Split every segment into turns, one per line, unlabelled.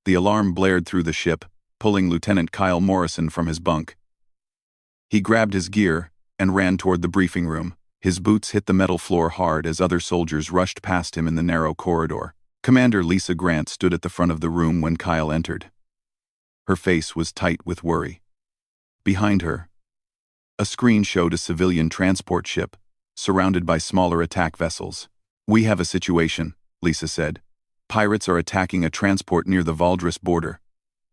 The alarm blared through the ship, pulling Lieutenant Kyle Morrison from his bunk. He grabbed his gear and ran toward the briefing room. His boots hit the metal floor hard as other soldiers rushed past him in the narrow corridor. Commander Lisa Grant stood at the front of the room when Kyle entered. Her face was tight with worry. Behind her, a screen showed a civilian transport ship, surrounded by smaller attack vessels. "We have a situation," Lisa said. "Pirates are attacking a transport near the Valdris border.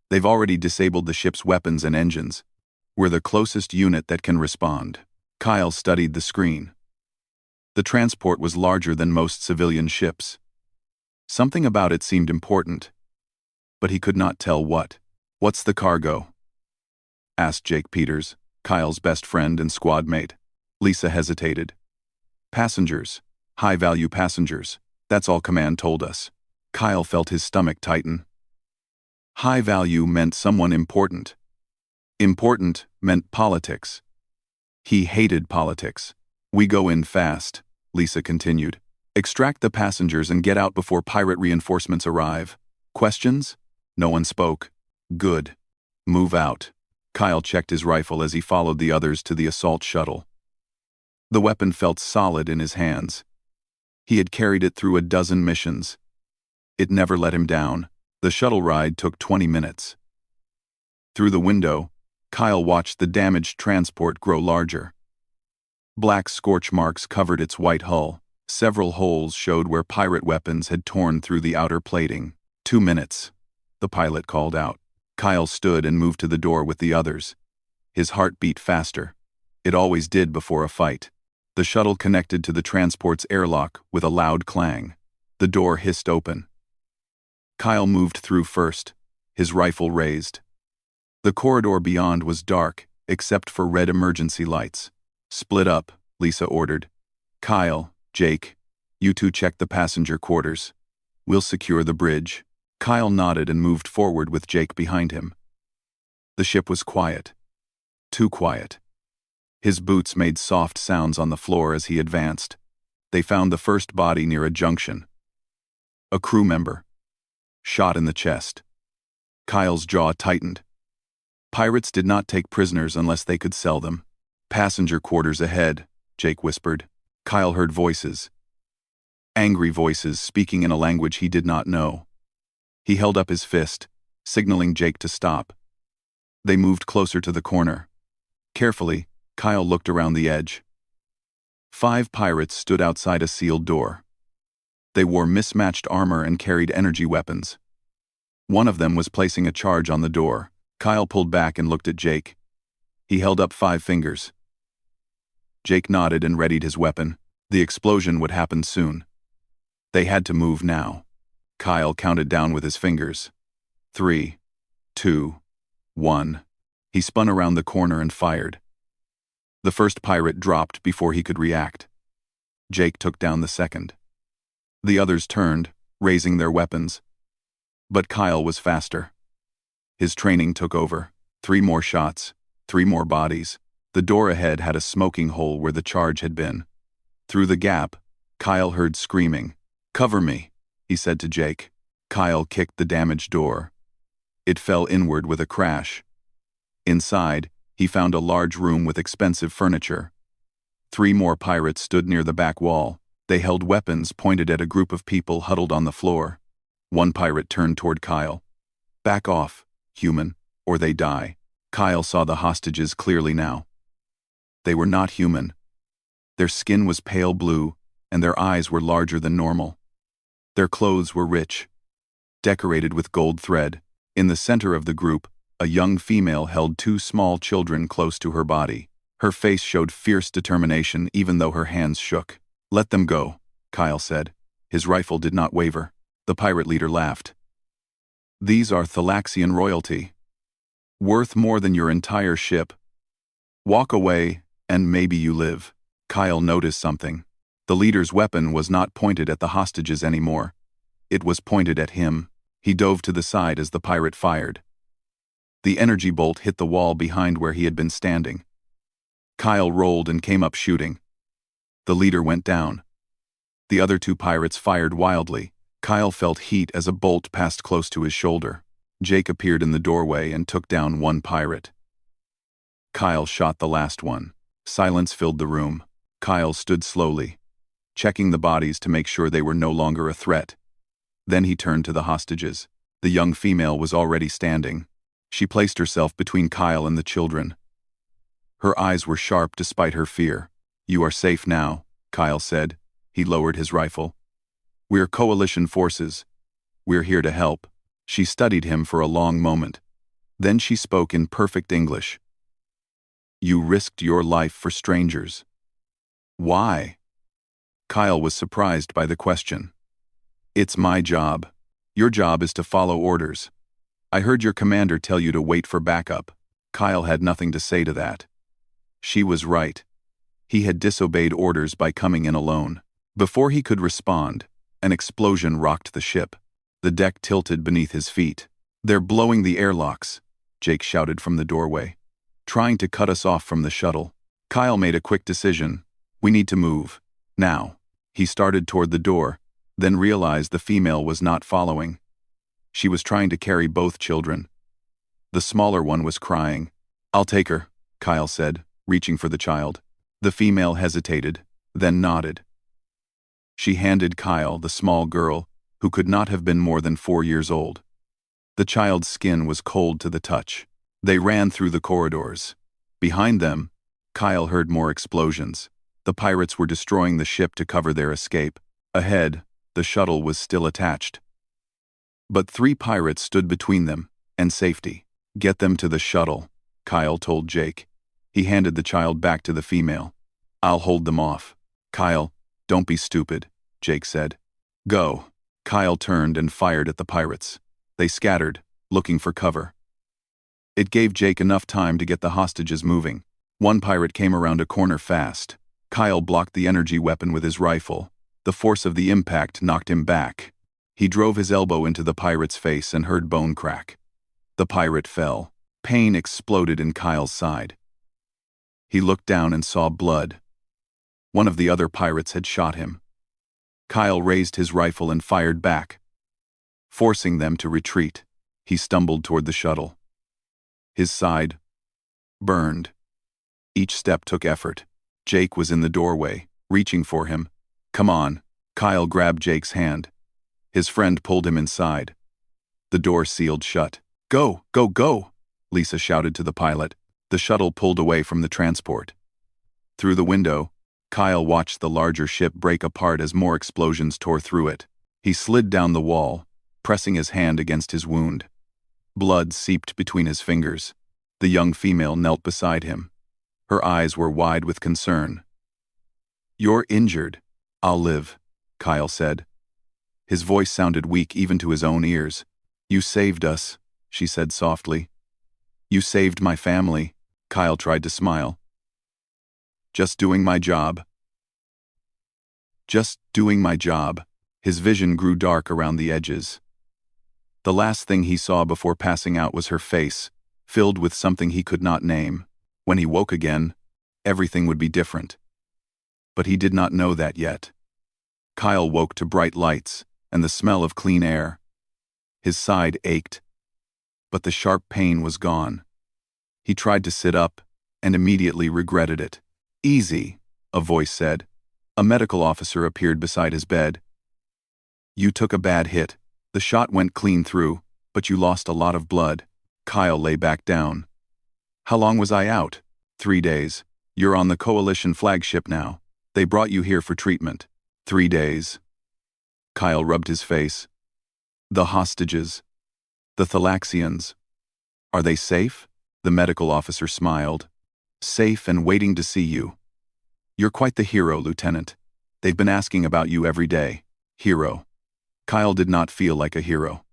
They've already disabled the ship's weapons and engines. We're the closest unit that can respond." Kyle studied the screen. The transport was larger than most civilian ships. Something about it seemed important, but he could not tell what. "What's the cargo?" asked Jake Peters, Kyle's best friend and squad mate. Lisa hesitated. "Passengers. High-value passengers. That's all Command told us." Kyle felt his stomach tighten. High value meant someone important. Important meant politics. He hated politics. "We go in fast," Lisa continued. "Extract the passengers and get out before pirate reinforcements arrive. Questions?" No one spoke. "Good. Move out." Kyle checked his rifle as he followed the others to the assault shuttle. The weapon felt solid in his hands. He had carried it through a dozen missions. It never let him down. The shuttle ride took 20 minutes. Through the window, Kyle watched the damaged transport grow larger. Black scorch marks covered its white hull. Several holes showed where pirate weapons had torn through the outer plating. 2 minutes, the pilot called out. Kyle stood and moved to the door with the others. His heart beat faster. It always did before a fight. The shuttle connected to the transport's airlock with a loud clang. The door hissed open. Kyle moved through first, his rifle raised. The corridor beyond was dark, except for red emergency lights. "Split up," Lisa ordered. "Kyle, Jake, you two check the passenger quarters. We'll secure the bridge." Kyle nodded and moved forward with Jake behind him. The ship was quiet. Too quiet. His boots made soft sounds on the floor as he advanced. They found the first body near a junction. A crew member. Shot in the chest. Kyle's jaw tightened. Pirates did not take prisoners unless they could sell them. "Passenger quarters ahead," Jake whispered. Kyle heard voices. Angry voices speaking in a language he did not know. He held up his fist, signaling Jake to stop. They moved closer to the corner. Carefully, Kyle looked around the edge. 5 pirates stood outside a sealed door. They wore mismatched armor and carried energy weapons. One of them was placing a charge on the door. Kyle pulled back and looked at Jake. He held up 5 fingers. Jake nodded and readied his weapon. The explosion would happen soon. They had to move now. Kyle counted down with his fingers. 3, 2, 1. He spun around the corner and fired. The first pirate dropped before he could react. Jake took down the second. The others turned, raising their weapons. But Kyle was faster. His training took over. 3 more shots, 3 more bodies. The door ahead had a smoking hole where the charge had been. Through the gap, Kyle heard screaming. "Cover me," he said to Jake. Kyle kicked the damaged door. It fell inward with a crash. Inside, he found a large room with expensive furniture. 3 more pirates stood near the back wall. They held weapons pointed at a group of people huddled on the floor. One pirate turned toward Kyle. "Back off, human, or they die." Kyle saw the hostages clearly now. They were not human. Their skin was pale blue, and their eyes were larger than normal. Their clothes were rich, decorated with gold thread. In the center of the group, a young female held 2 small children close to her body. Her face showed fierce determination even though her hands shook. "Let them go," Kyle said. His rifle did not waver. The pirate leader laughed. "These are Thalaxian royalty. Worth more than your entire ship. Walk away, and maybe you live." Kyle noticed something. The leader's weapon was not pointed at the hostages anymore. It was pointed at him. He dove to the side as the pirate fired. The energy bolt hit the wall behind where he had been standing. Kyle rolled and came up shooting. The leader went down. The other 2 pirates fired wildly. Kyle felt heat as a bolt passed close to his shoulder. Jake appeared in the doorway and took down one pirate. Kyle shot the last one. Silence filled the room. Kyle stood slowly, checking the bodies to make sure they were no longer a threat. Then he turned to the hostages. The young female was already standing. She placed herself between Kyle and the children. Her eyes were sharp despite her fear. "You are safe now," Kyle said. He lowered his rifle. "We're coalition forces. We're here to help." She studied him for a long moment. Then she spoke in perfect English. "You risked your life for strangers. Why?" Kyle was surprised by the question. "It's my job. Your job is to follow orders. I heard your commander tell you to wait for backup." Kyle had nothing to say to that. She was right. He had disobeyed orders by coming in alone. Before he could respond, an explosion rocked the ship. The deck tilted beneath his feet. "They're blowing the airlocks," Jake shouted from the doorway. "Trying to cut us off from the shuttle." Kyle made a quick decision. "We need to move. Now." He started toward the door, then realized the female was not following. She was trying to carry both children. The smaller one was crying. "I'll take her," Kyle said, reaching for the child. The female hesitated, then nodded. She handed Kyle the small girl, who could not have been more than 4 years old. The child's skin was cold to the touch. They ran through the corridors. Behind them, Kyle heard more explosions. The pirates were destroying the ship to cover their escape. Ahead, the shuttle was still attached. But 3 pirates stood between them and safety. "Get them to the shuttle," Kyle told Jake. He handed the child back to the female. "I'll hold them off." "Kyle, don't be stupid," Jake said. "Go." Kyle turned and fired at the pirates. They scattered, looking for cover. It gave Jake enough time to get the hostages moving. One pirate came around a corner fast. Kyle blocked the energy weapon with his rifle. The force of the impact knocked him back. He drove his elbow into the pirate's face and heard bone crack. The pirate fell. Pain exploded in Kyle's side. He looked down and saw blood. One of the other pirates had shot him. Kyle raised his rifle and fired back, forcing them to retreat. He stumbled toward the shuttle. His side burned. Each step took effort. Jake was in the doorway, reaching for him. "Come on." Kyle grabbed Jake's hand. His friend pulled him inside. The door sealed shut. "Go, go, go," Lisa shouted to the pilot. The shuttle pulled away from the transport. Through the window, Kyle watched the larger ship break apart as more explosions tore through it. He slid down the wall, pressing his hand against his wound. Blood seeped between his fingers. The young female knelt beside him. Her eyes were wide with concern. "You're injured. I'll live," Kyle said. His voice sounded weak even to his own ears. "You saved us," she said softly. "You saved my family." Kyle tried to smile. "Just doing my job." Just doing my job. His vision grew dark around the edges. The last thing he saw before passing out was her face, filled with something he could not name. When he woke again, everything would be different. But he did not know that yet. Kyle woke to bright lights and the smell of clean air. His side ached, but the sharp pain was gone. He tried to sit up and immediately regretted it. "Easy," a voice said. A medical officer appeared beside his bed. "You took a bad hit. The shot went clean through, but you lost a lot of blood." Kyle lay back down. "How long was I out?" 3 days. "You're on the Coalition flagship now. They brought you here for treatment." 3 days. Kyle rubbed his face. "The hostages. The Thalaxians. Are they safe?" The medical officer smiled. "Safe and waiting to see you. You're quite the hero, Lieutenant. They've been asking about you every day." Hero. Kyle did not feel like a hero.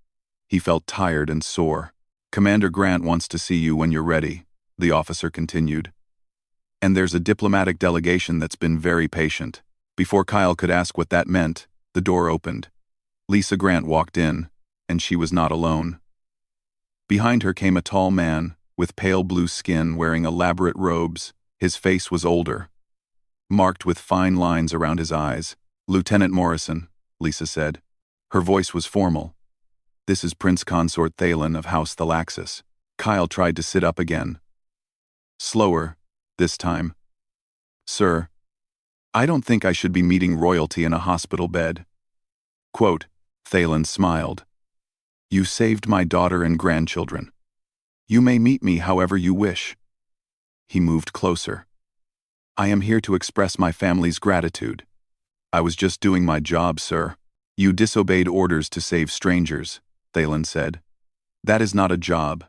He felt tired and sore. "Commander Grant wants to see you when you're ready," the officer continued. "And there's a diplomatic delegation that's been very patient." Before Kyle could ask what that meant, the door opened. Lisa Grant walked in, and she was not alone. Behind her came a tall man, with pale blue skin wearing elaborate robes. His face was older, marked with fine lines around his eyes. "Lieutenant Morrison," Lisa said. Her voice was formal. This is Prince Consort Thalen of House Thalaxis. Kyle tried to sit up again. Slower, this time. Sir, I don't think I should be meeting royalty in a hospital bed. Quote, Thalen smiled. You saved my daughter and grandchildren. You may meet me however you wish. He moved closer. I am here to express my family's gratitude. I was just doing my job, sir. You disobeyed orders to save strangers, Thalen said. That is not a job.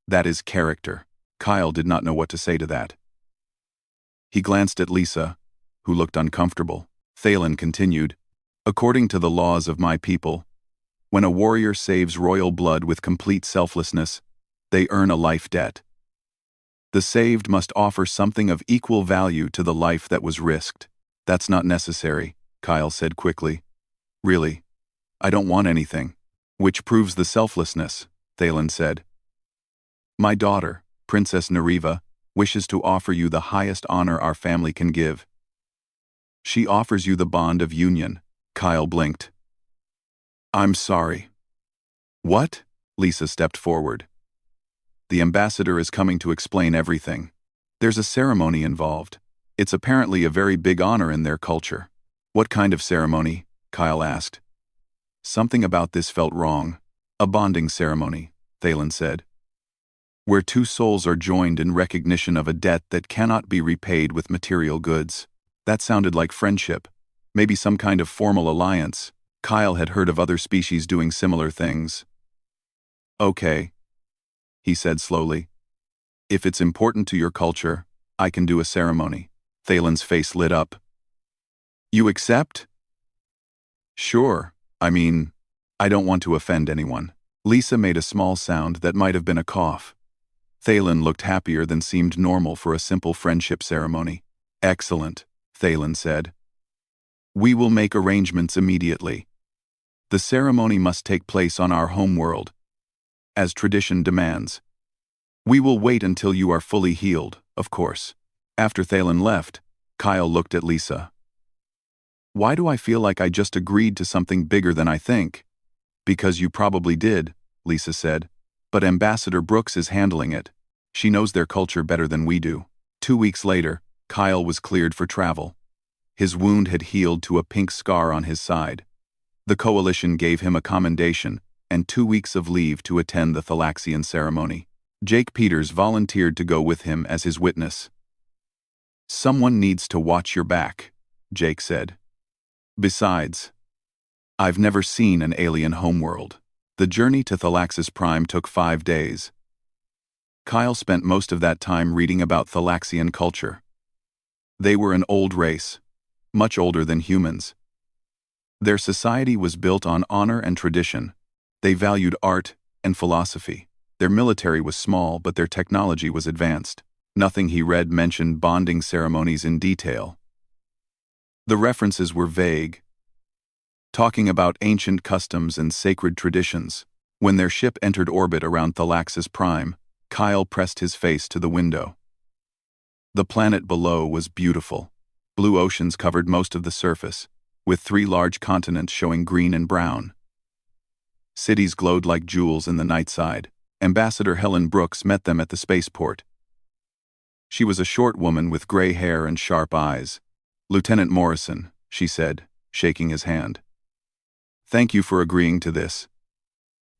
That is character. Kyle did not know what to say to that. He glanced at Lisa, who looked uncomfortable. Thalen continued, According to the laws of my people, when a warrior saves royal blood with complete selflessness, they earn a life debt. The saved must offer something of equal value to the life that was risked. That's not necessary, Kyle said quickly. Really, I don't want anything. Which proves the selflessness, Thalen said. My daughter, Princess Nariva, wishes to offer you the highest honor our family can give. She offers you the bond of union, Kyle blinked. I'm sorry. What? Lisa stepped forward. The ambassador is coming to explain everything. There's a ceremony involved. It's apparently a very big honor in their culture. What kind of ceremony? Kyle asked. Something about this felt wrong. A bonding ceremony, Thalen said. Where two souls are joined in recognition of a debt that cannot be repaid with material goods. That sounded like friendship. Maybe some kind of formal alliance. Kyle had heard of other species doing similar things. Okay, he said slowly. If it's important to your culture, I can do a ceremony. Thalen's face lit up. You accept? Sure, I mean, I don't want to offend anyone. Lisa made a small sound that might have been a cough. Thalen looked happier than seemed normal for a simple friendship ceremony. Excellent, Thalen said. We will make arrangements immediately. The ceremony must take place on our homeworld, as tradition demands. We will wait until you are fully healed, of course. After Thalen left, Kyle looked at Lisa. Why do I feel like I just agreed to something bigger than I think? Because you probably did, Lisa said. But Ambassador Brooks is handling it. She knows their culture better than we do. 2 weeks later, Kyle was cleared for travel. His wound had healed to a pink scar on his side. The coalition gave him a commendation and 2 weeks of leave to attend the Thalaxian ceremony. Jake Peters volunteered to go with him as his witness. Someone needs to watch your back, Jake said. Besides, I've never seen an alien homeworld. The journey to Thalaxis Prime took 5 days. Kyle spent most of that time reading about Thalaxian culture. They were an old race, much older than humans. Their society was built on honor and tradition. They valued art and philosophy. Their military was small, but their technology was advanced. Nothing he read mentioned bonding ceremonies in detail. The references were vague, talking about ancient customs and sacred traditions. When their ship entered orbit around Thalaxis Prime, Kyle pressed his face to the window. The planet below was beautiful. Blue oceans covered most of the surface, with 3 large continents showing green and brown. Cities glowed like jewels in the night side. Ambassador Helen Brooks met them at the spaceport. She was a short woman with gray hair and sharp eyes. Lieutenant Morrison, she said, shaking his hand. Thank you for agreeing to this.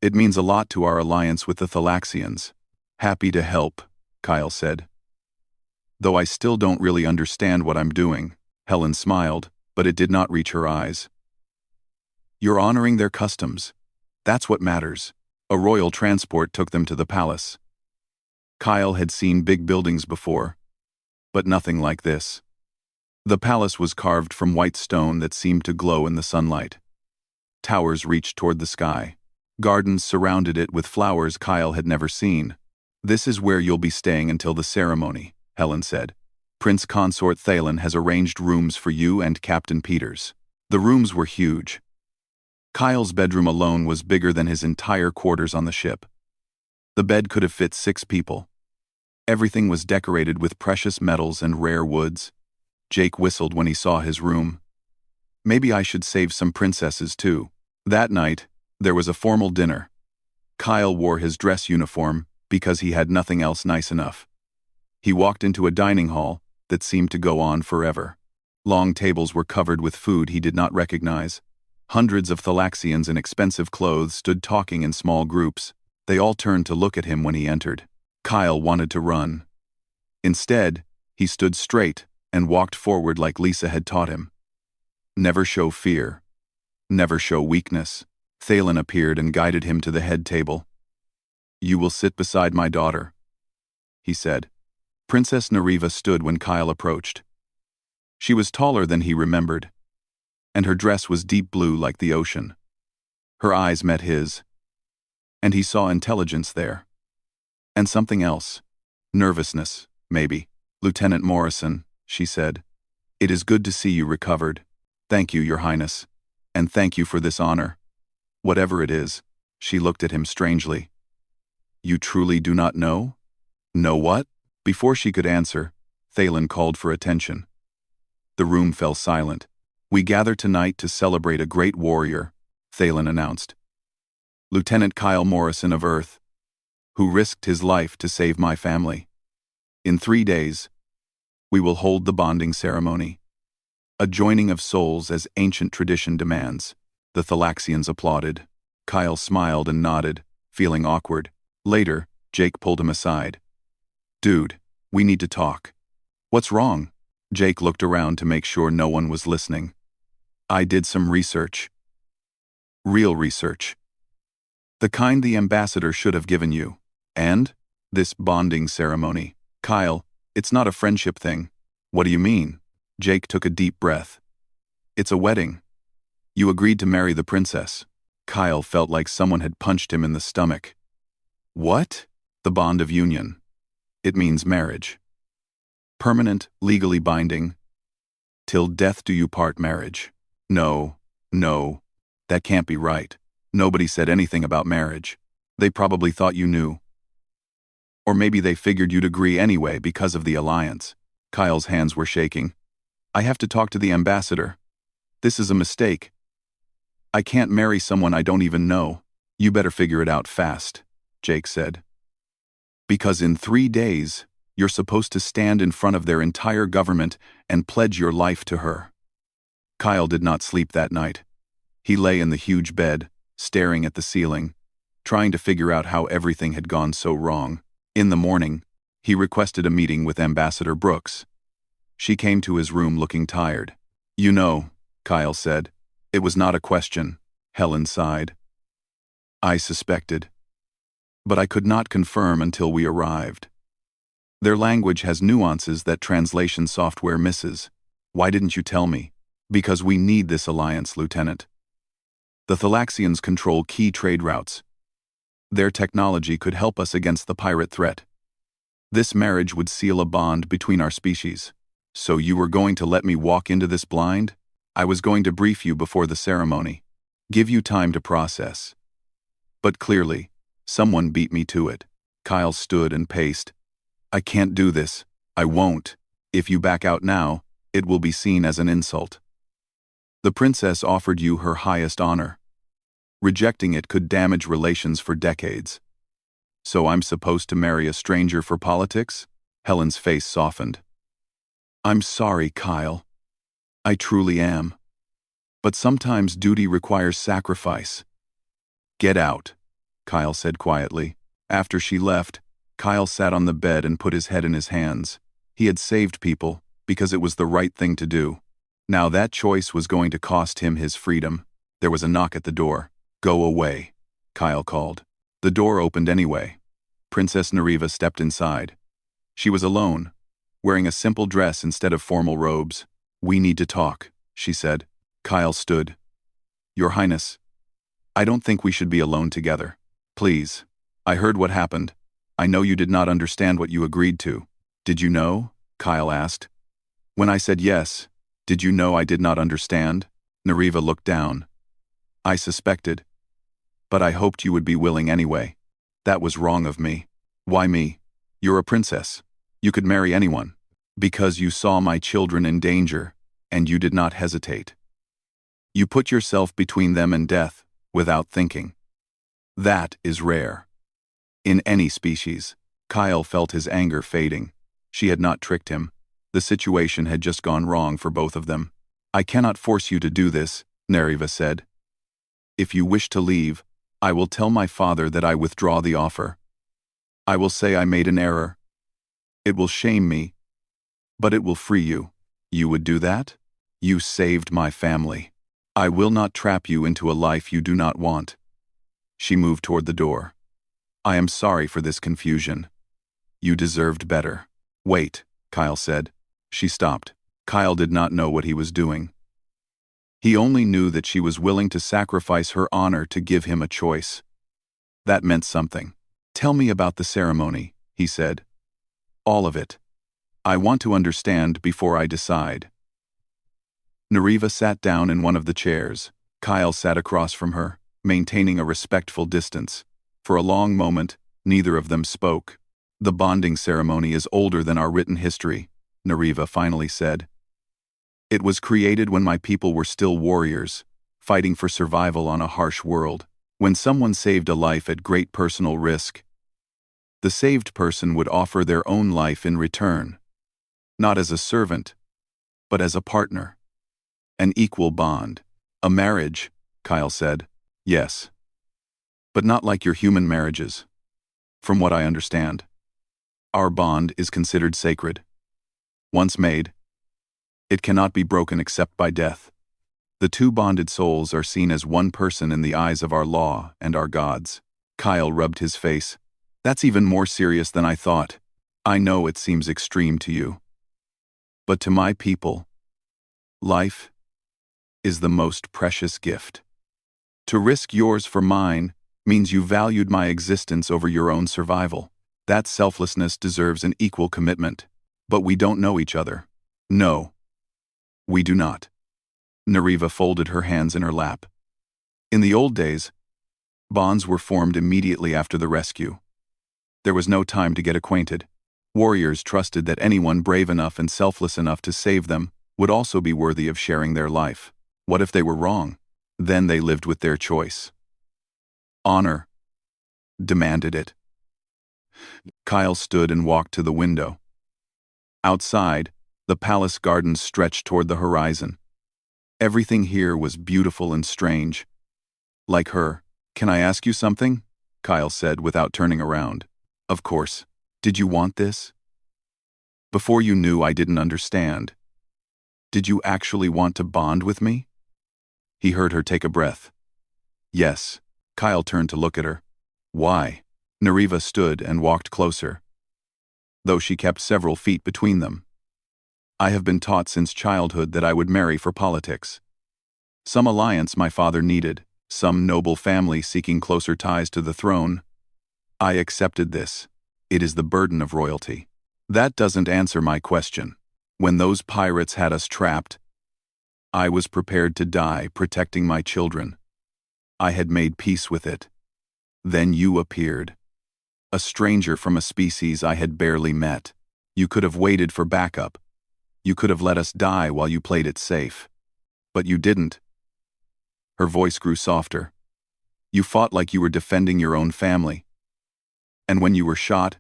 It means a lot to our alliance with the Thalaxians. Happy to help, Kyle said. Though I still don't really understand what I'm doing, Helen smiled, but it did not reach her eyes. You're honoring their customs. That's what matters. A royal transport took them to the palace. Kyle had seen big buildings before, but nothing like this. The palace was carved from white stone that seemed to glow in the sunlight. Towers reached toward the sky. Gardens surrounded it with flowers Kyle had never seen. This is where you'll be staying until the ceremony, Helen said. Prince Consort Thalen has arranged rooms for you and Captain Peters. The rooms were huge. Kyle's bedroom alone was bigger than his entire quarters on the ship. The bed could have fit 6 people. Everything was decorated with precious metals and rare woods. Jake whistled when he saw his room. Maybe I should save some princesses too. That night, there was a formal dinner. Kyle wore his dress uniform because he had nothing else nice enough. He walked into a dining hall that seemed to go on forever. Long tables were covered with food he did not recognize. Hundreds of Thalaxians in expensive clothes stood talking in small groups. They all turned to look at him when he entered. Kyle wanted to run. Instead, he stood straight and walked forward like Lisa had taught him. Never show fear. Never show weakness. Thalen appeared and guided him to the head table. "You will sit beside my daughter," he said. Princess Nariva stood when Kyle approached. She was taller than he remembered, and her dress was deep blue like the ocean. Her eyes met his, and he saw intelligence there. And something else. Nervousness, maybe. "Lieutenant Morrison," she said. "It is good to see you recovered. Thank you, Your Highness. And thank you for this honor. Whatever it is." She looked at him strangely. "You truly do not know?" "Know what?" Before she could answer, Thalen called for attention. The room fell silent. "We gather tonight to celebrate a great warrior," Thalen announced. "Lieutenant Kyle Morrison of Earth, who risked his life to save my family. In 3 days, we will hold the bonding ceremony. A joining of souls as ancient tradition demands." The Thalaxians applauded. Kyle smiled and nodded, feeling awkward. Later, Jake pulled him aside. "Dude, we need to talk." "What's wrong?" Jake looked around to make sure no one was listening. "I did some research. Real research. The kind the ambassador should have given you. And this bonding ceremony. Kyle, it's not a friendship thing." "What do you mean?" Jake took a deep breath. "It's a wedding. You agreed to marry the princess." Kyle felt like someone had punched him in the stomach. "What?" "The bond of union. It means marriage. Permanent, legally binding. Till death do you part marriage." No, that can't be right. Nobody said anything about marriage. They probably thought you knew. Or maybe they figured you'd agree anyway because of the alliance. Kyle's hands were shaking. "I have to talk to the ambassador. This is a mistake. I can't marry someone I don't even know." "You better figure it out fast," Jake said. "Because in 3 days, you're supposed to stand in front of their entire government and pledge your life to her." Kyle did not sleep that night. He lay in the huge bed, staring at the ceiling, trying to figure out how everything had gone so wrong. In the morning, he requested a meeting with Ambassador Brooks. She came to his room looking tired. "You know," Kyle said. "It was not a question," Helen sighed. "I suspected. But I could not confirm until we arrived. Their language has nuances that translation software misses. Why didn't you tell me?" "Because we need this alliance, Lieutenant. The Thalaxians control key trade routes. Their technology could help us against the pirate threat. This marriage would seal a bond between our species." "So you were going to let me walk into this blind?" "I was going to brief you before the ceremony. Give you time to process. But clearly, someone beat me to it." Kyle stood and paced. "I can't do this. I won't. If you back out now, it will be seen as an insult. The princess offered you her highest honor. Rejecting it could damage relations for decades. So I'm supposed to marry a stranger for politics?" Helen's face softened. "I'm sorry, Kyle. I truly am. But sometimes duty requires sacrifice." "Get out," Kyle said quietly. After she left, Kyle sat on the bed and put his head in his hands. He had saved people because it was the right thing to do. Now that choice was going to cost him his freedom. There was a knock at the door. "Go away," Kyle called. The door opened anyway. Princess Nariva stepped inside. She was alone, wearing a simple dress instead of formal robes. "We need to talk," she said. Kyle stood. "Your Highness, I don't think we should be alone together. Please. I heard what happened. I know you did not understand what you agreed to." "Did you know?" Kyle asked. "When I said yes, did you know I did not understand?" Nariva looked down. "I suspected. But I hoped you would be willing anyway. That was wrong of me." "Why me? You're a princess. You could marry anyone." "Because you saw my children in danger, and you did not hesitate. You put yourself between them and death, without thinking. That is rare. In any species. Kyle felt his anger fading. She had not tricked him. The situation had just gone wrong for both of them. I cannot force you to do this, Nareva said. If you wish to leave, I will tell my father that I withdraw the offer. I will say I made an error. It will shame me, but it will free you. You would do that? You saved my family. I will not trap you into a life you do not want. She moved toward the door. I am sorry for this confusion. You deserved better. Wait, Kyle said. She stopped. Kyle did not know what he was doing. He only knew that she was willing to sacrifice her honor to give him a choice. That meant something. Tell me about the ceremony, he said. All of it. I want to understand before I decide. Nareva sat down in one of the chairs. Kyle sat across from her, maintaining a respectful distance. For a long moment, neither of them spoke. The bonding ceremony is older than our written history, Nareva finally said. It was created when my people were still warriors, fighting for survival on a harsh world. When someone saved a life at great personal risk, the saved person would offer their own life in return. Not as a servant, but as a partner. An equal bond. A marriage, Kyle said. Yes. But not like your human marriages. From what I understand. Our bond is considered sacred. Once made, it cannot be broken except by death. The two bonded souls are seen as one person in the eyes of our law and our gods. Kyle rubbed his face. That's even more serious than I thought. I know it seems extreme to you. But to my people, life is the most precious gift. To risk yours for mine means you valued my existence over your own survival. That selflessness deserves an equal commitment. But we don't know each other. No, we do not. Nareva folded her hands in her lap. In the old days, bonds were formed immediately after the rescue. There was no time to get acquainted. Warriors trusted that anyone brave enough and selfless enough to save them would also be worthy of sharing their life. What if they were wrong? Then they lived with their choice. Honor demanded it. Kyle stood and walked to the window. Outside, the palace gardens stretched toward the horizon. Everything here was beautiful and strange. Like her. Can I ask you something? Kyle said without turning around. Of course. Did you want this? Before you knew I didn't understand. Did you actually want to bond with me? He heard her take a breath. Yes. Kyle turned to look at her. Why? Nareva stood and walked closer, though she kept several feet between them. I have been taught since childhood that I would marry for politics. Some alliance my father needed, some noble family seeking closer ties to the throne. I accepted this. It is the burden of royalty. That doesn't answer my question. When those pirates had us trapped, I was prepared to die protecting my children. I had made peace with it. Then you appeared. A stranger from a species I had barely met. You could have waited for backup. You could have let us die while you played it safe. But you didn't. Her voice grew softer. You fought like you were defending your own family. And when you were shot,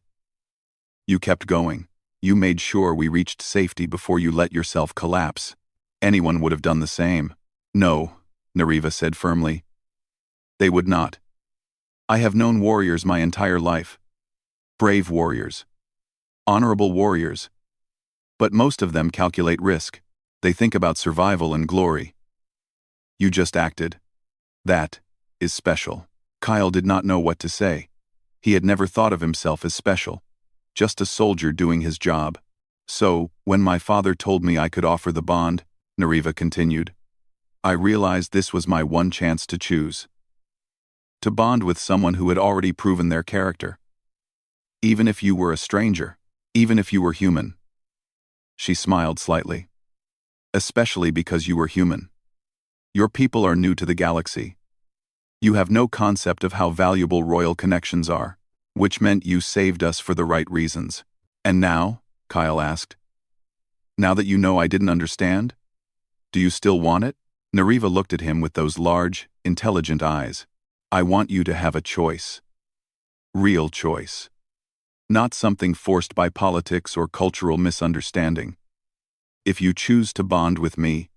you kept going. You made sure we reached safety before you let yourself collapse. Anyone would have done the same. No, Nareva said firmly. They would not. I have known warriors my entire life. Brave warriors. Honorable warriors. But most of them calculate risk. They think about survival and glory. You just acted. That is special. Kyle did not know what to say. He had never thought of himself as special. Just a soldier doing his job. So, when my father told me I could offer the bond, Nareva continued, I realized this was my one chance to choose. To bond with someone who had already proven their character. Even if you were a stranger. Even if you were human. She smiled slightly. Especially because you were human. Your people are new to the galaxy. You have no concept of how valuable royal connections are, which meant you saved us for the right reasons. And now? Kyle asked. Now that you know I didn't understand? Do you still want it? Nareva looked at him with those large, intelligent eyes. I want you to have a choice. Real choice. Not something forced by politics or cultural misunderstanding. If you choose to bond with me,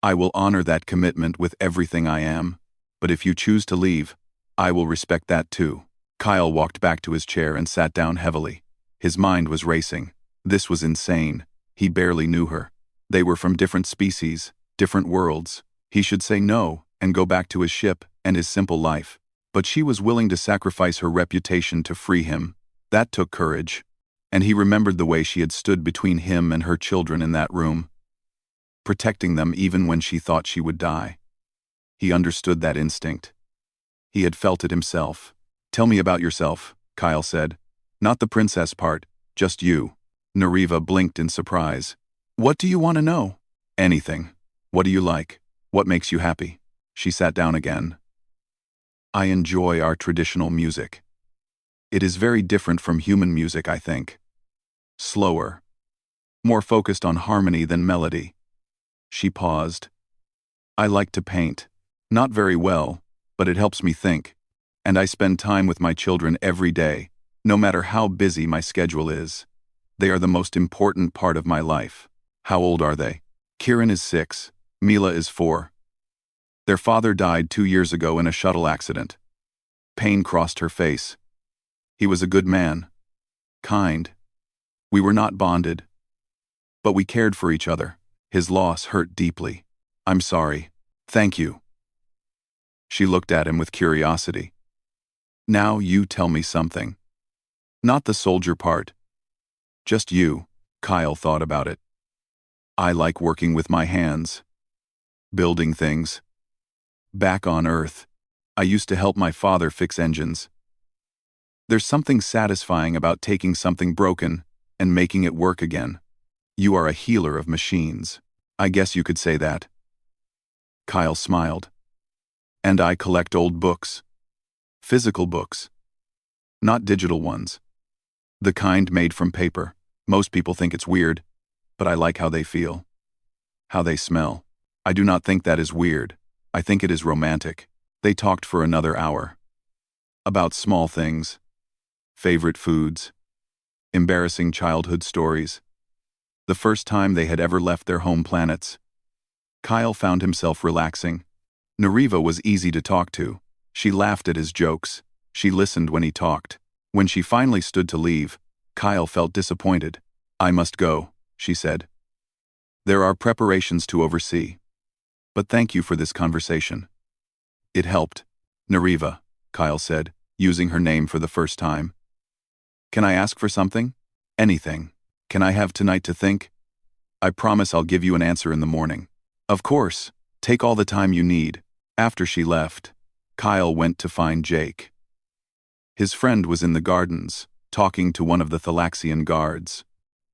I will honor that commitment with everything I am, but if you choose to leave, I will respect that too. Kyle walked back to his chair and sat down heavily. His mind was racing. This was insane. He barely knew her. They were from different species, different worlds. He should say no and go back to his ship and his simple life. But she was willing to sacrifice her reputation to free him. That took courage. And he remembered the way she had stood between him and her children in that room, protecting them even when she thought she would die. He understood that instinct. He had felt it himself. Tell me about yourself, Kyle said. Not the princess part, just you. Nariva blinked in surprise. What do you want to know? Anything. What do you like? What makes you happy? She sat down again. I enjoy our traditional music. It is very different from human music, I think. Slower. More focused on harmony than melody. She paused. I like to paint. Not very well, but it helps me think. And I spend time with my children every day, no matter how busy my schedule is. They are the most important part of my life. How old are they? Kieran is 6, Mila is 4. Their father died 2 years ago in a shuttle accident. Pain crossed her face. He was a good man. Kind. We were not bonded. But we cared for each other. His loss hurt deeply. I'm sorry. Thank you. She looked at him with curiosity. Now you tell me something. Not the soldier part. Just you. Kyle thought about it. I like working with my hands. Building things. Back on Earth, I used to help my father fix engines. There's something satisfying about taking something broken and making it work again. You are a healer of machines. I guess you could say that. Kyle smiled. And I collect old books. Physical books. Not digital ones. The kind made from paper. Most people think it's weird, but I like how they feel. How they smell. I do not think that is weird. I think it is romantic. They talked for another hour. About small things. Favorite foods. Embarrassing childhood stories. The first time they had ever left their home planets. Kyle found himself relaxing. Nariva was easy to talk to. She laughed at his jokes. She listened when he talked. When she finally stood to leave, Kyle felt disappointed. I must go, she said. There are preparations to oversee. But thank you for this conversation. It helped. Nariva, Kyle said, using her name for the first time. Can I ask for something? Anything. Can I have tonight to think? I promise I'll give you an answer in the morning. Of course. Take all the time you need. After she left, Kyle went to find Jake. His friend was in the gardens, talking to one of the Thalaxian guards.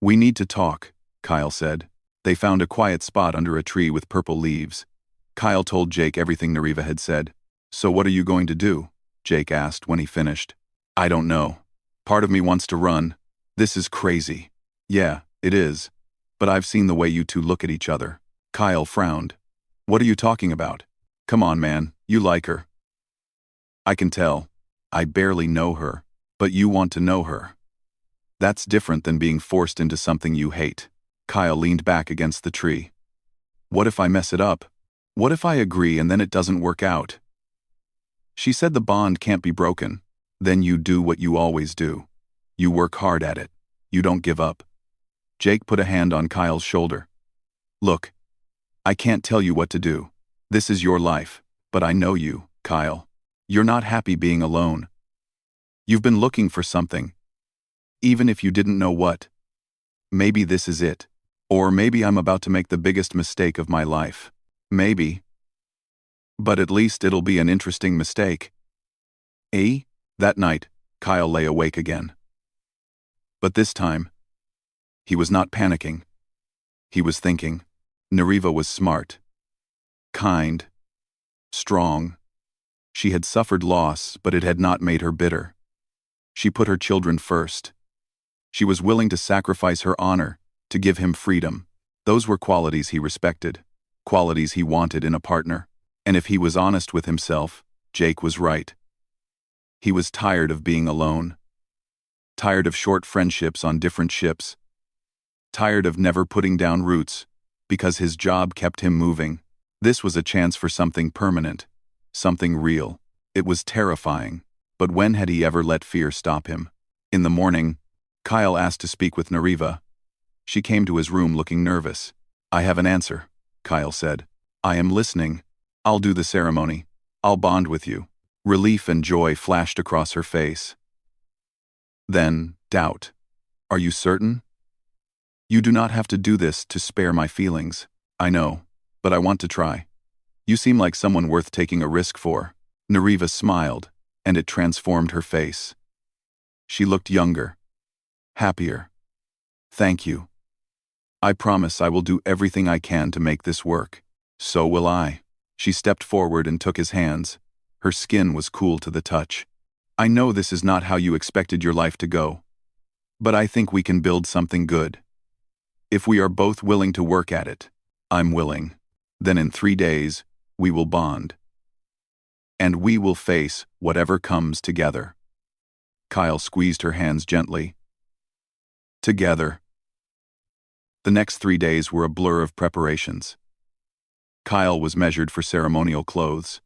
We need to talk, Kyle said. They found a quiet spot under a tree with purple leaves. Kyle told Jake everything Nariva had said. So what are you going to do? Jake asked when he finished. I don't know. Part of me wants to run. This is crazy. Yeah, it is. But I've seen the way you two look at each other. Kyle frowned. What are you talking about? Come on, man, you like her. I can tell. I barely know her, but you want to know her. That's different than being forced into something you hate. Kyle leaned back against the tree. What if I mess it up? What if I agree and then it doesn't work out? She said the bond can't be broken. Then you do what you always do. You work hard at it. You don't give up. Jake put a hand on Kyle's shoulder. Look, I can't tell you what to do. This is your life, but I know you, Kyle. You're not happy being alone. You've been looking for something. Even if you didn't know what. Maybe this is it. Or maybe I'm about to make the biggest mistake of my life. Maybe. But at least it'll be an interesting mistake. Eh? That night, Kyle lay awake again. But this time, he was not panicking. He was thinking. Nariva was smart. Kind. Strong. She had suffered loss, but it had not made her bitter. She put her children first. She was willing to sacrifice her honor, to give him freedom. Those were qualities he respected, qualities he wanted in a partner. And if he was honest with himself, Jake was right. He was tired of being alone. Tired of short friendships on different ships. Tired of never putting down roots, because his job kept him moving. This was a chance for something permanent, something real. It was terrifying, but when had he ever let fear stop him? In the morning, Kyle asked to speak with Nariva. She came to his room looking nervous. "I have an answer," Kyle said. "I am listening. I'll do the ceremony. I'll bond with you." Relief and joy flashed across her face. Then, doubt. "Are you certain?" "You do not have to do this to spare my feelings. I know, but I want to try. You seem like someone worth taking a risk for." Nariva smiled, and it transformed her face. She looked younger, happier. "Thank you. I promise I will do everything I can to make this work." "So will I." She stepped forward and took his hands. Her skin was cool to the touch. "I know this is not how you expected your life to go, but I think we can build something good. If we are both willing to work at it." "I'm willing. Then in 3 days, we will bond. And we will face whatever comes together." Kyle squeezed her hands gently. Together. The next 3 days were a blur of preparations. Kyle was measured for ceremonial clothes.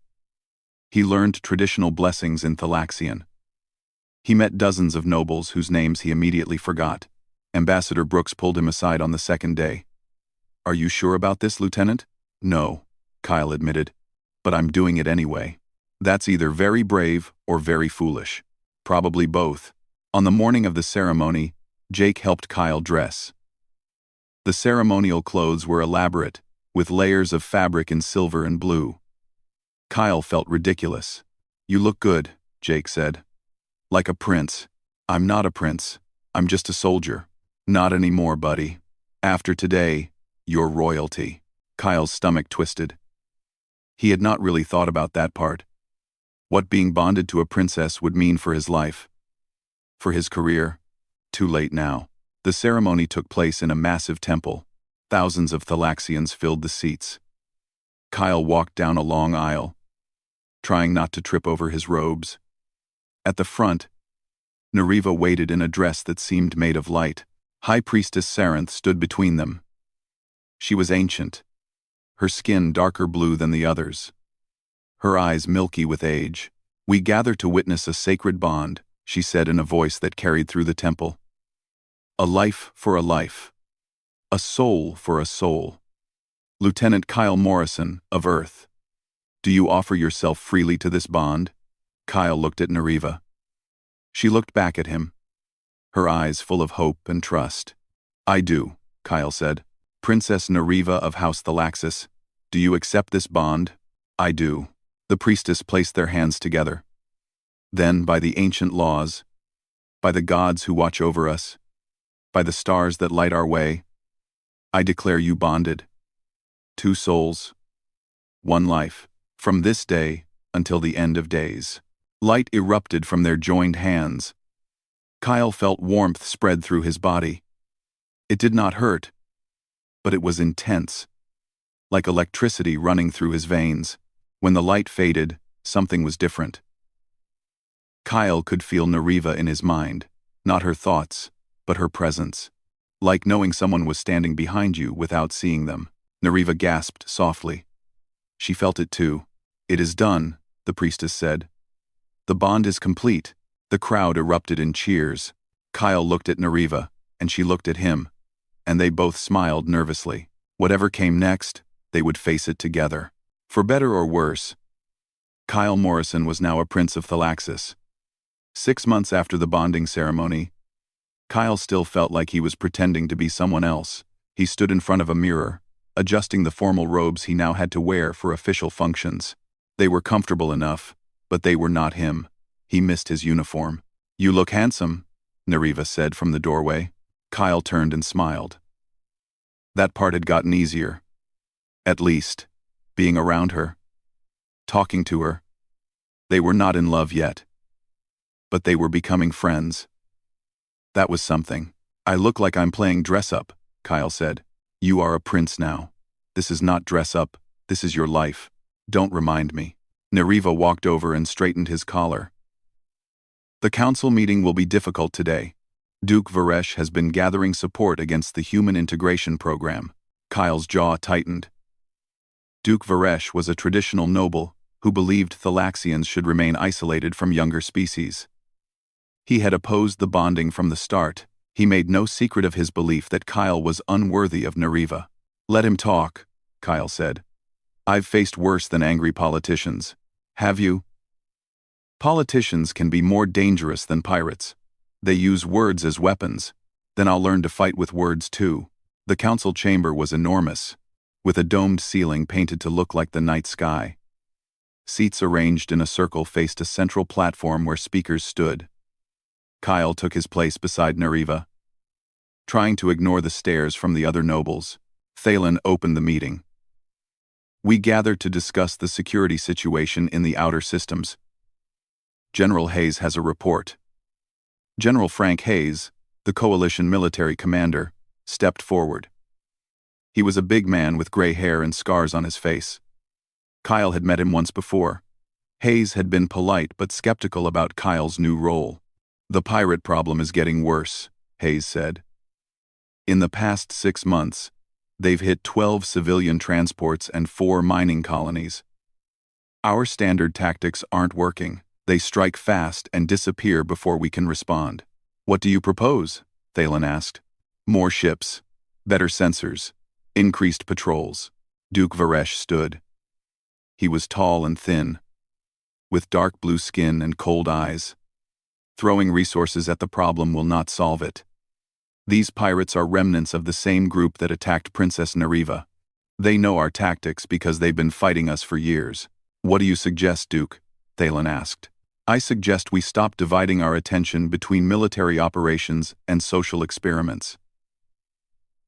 He learned traditional blessings in Thalaxian. He met dozens of nobles whose names he immediately forgot. Ambassador Brooks pulled him aside on the second day. "Are you sure about this, Lieutenant?" "No," Kyle admitted, "but I'm doing it anyway." "That's either very brave or very foolish." "Probably both." On the morning of the ceremony, Jake helped Kyle dress. The ceremonial clothes were elaborate, with layers of fabric in silver and blue. Kyle felt ridiculous. "You look good," Jake said. "Like a prince." "I'm not a prince. I'm just a soldier." "Not anymore, buddy. After today, you're royalty." Kyle's stomach twisted. He had not really thought about that part. What being bonded to a princess would mean for his life. For his career. Too late now. The ceremony took place in a massive temple. Thousands of Thalaxians filled the seats. Kyle walked down a long aisle, trying not to trip over his robes. At the front, Nariva waited in a dress that seemed made of light. High Priestess Saranth stood between them. She was ancient, her skin darker blue than the others, her eyes milky with age. "We gather to witness a sacred bond," she said in a voice that carried through the temple. "A life for a life. A soul for a soul. Lieutenant Kyle Morrison, of Earth. Do you offer yourself freely to this bond?" Kyle looked at Nariva. She looked back at him, her eyes full of hope and trust. "I do," Kyle said. "Princess Nariva of House Thalaxis, do you accept this bond?" "I do." The priestess placed their hands together. "Then, by the ancient laws, by the gods who watch over us, by the stars that light our way, I declare you bonded. 2 souls, 1 life. From this day until the end of days." Light erupted from their joined hands. Kyle felt warmth spread through his body. It did not hurt, but it was intense, like electricity running through his veins. When the light faded, something was different. Kyle could feel Nariva in his mind, not her thoughts, but her presence. Like knowing someone was standing behind you without seeing them. Nariva gasped softly. She felt it too. "It is done," the priestess said. "The bond is complete." The crowd erupted in cheers. Kyle looked at Nariva, and she looked at him, and they both smiled nervously. Whatever came next, they would face it together. For better or worse, Kyle Morrison was now a prince of Thalaxis. 6 months after the bonding ceremony, Kyle still felt like he was pretending to be someone else. He stood in front of a mirror, adjusting the formal robes he now had to wear for official functions. They were comfortable enough, but they were not him. He missed his uniform. "You look handsome," Nariva said from the doorway. Kyle turned and smiled. That part had gotten easier. At least, being around her, talking to her. They were not in love yet, but they were becoming friends. That was something. "I look like I'm playing dress-up," Kyle said. "You are a prince now. This is not dress-up, this is your life. Don't remind me." Neriva walked over and straightened his collar. The council meeting will be difficult today. Duke Varesh has been gathering support against the Human Integration Program. Kyle's jaw tightened. Duke Varesh was a traditional noble who believed Thalaxians should remain isolated from younger species. He had opposed the bonding from the start. He made no secret of his belief that Kyle was unworthy of Neriva. "Let him talk," Kyle said. "I've faced worse than angry politicians." "Have you?" "Politicians can be more dangerous than pirates. They use words as weapons. Then I'll learn to fight with words too." The council chamber was enormous, with a domed ceiling painted to look like the night sky. Seats arranged in a circle faced a central platform where speakers stood. Kyle took his place beside Neriva. Trying to ignore the stares from the other nobles, Thalen opened the meeting. "We gather to discuss the security situation in the outer systems. General Hayes has a report." General Frank Hayes, the coalition military commander, stepped forward. He was a big man with gray hair and scars on his face. Kyle had met him once before. Hayes had been polite but skeptical about Kyle's new role. "The pirate problem is getting worse," Hayes said. "In the past 6 months, they've hit 12 civilian transports and 4 mining colonies. Our standard tactics aren't working. They strike fast and disappear before we can respond." "What do you propose?" Thalen asked. "More ships, better sensors, increased patrols." Duke Varesh stood. He was tall and thin, with dark blue skin and cold eyes. "Throwing resources at the problem will not solve it. These pirates are remnants of the same group that attacked Princess Neriva. They know our tactics because they've been fighting us for years." "What do you suggest, Duke?" Thalen asked. "I suggest we stop dividing our attention between military operations and social experiments."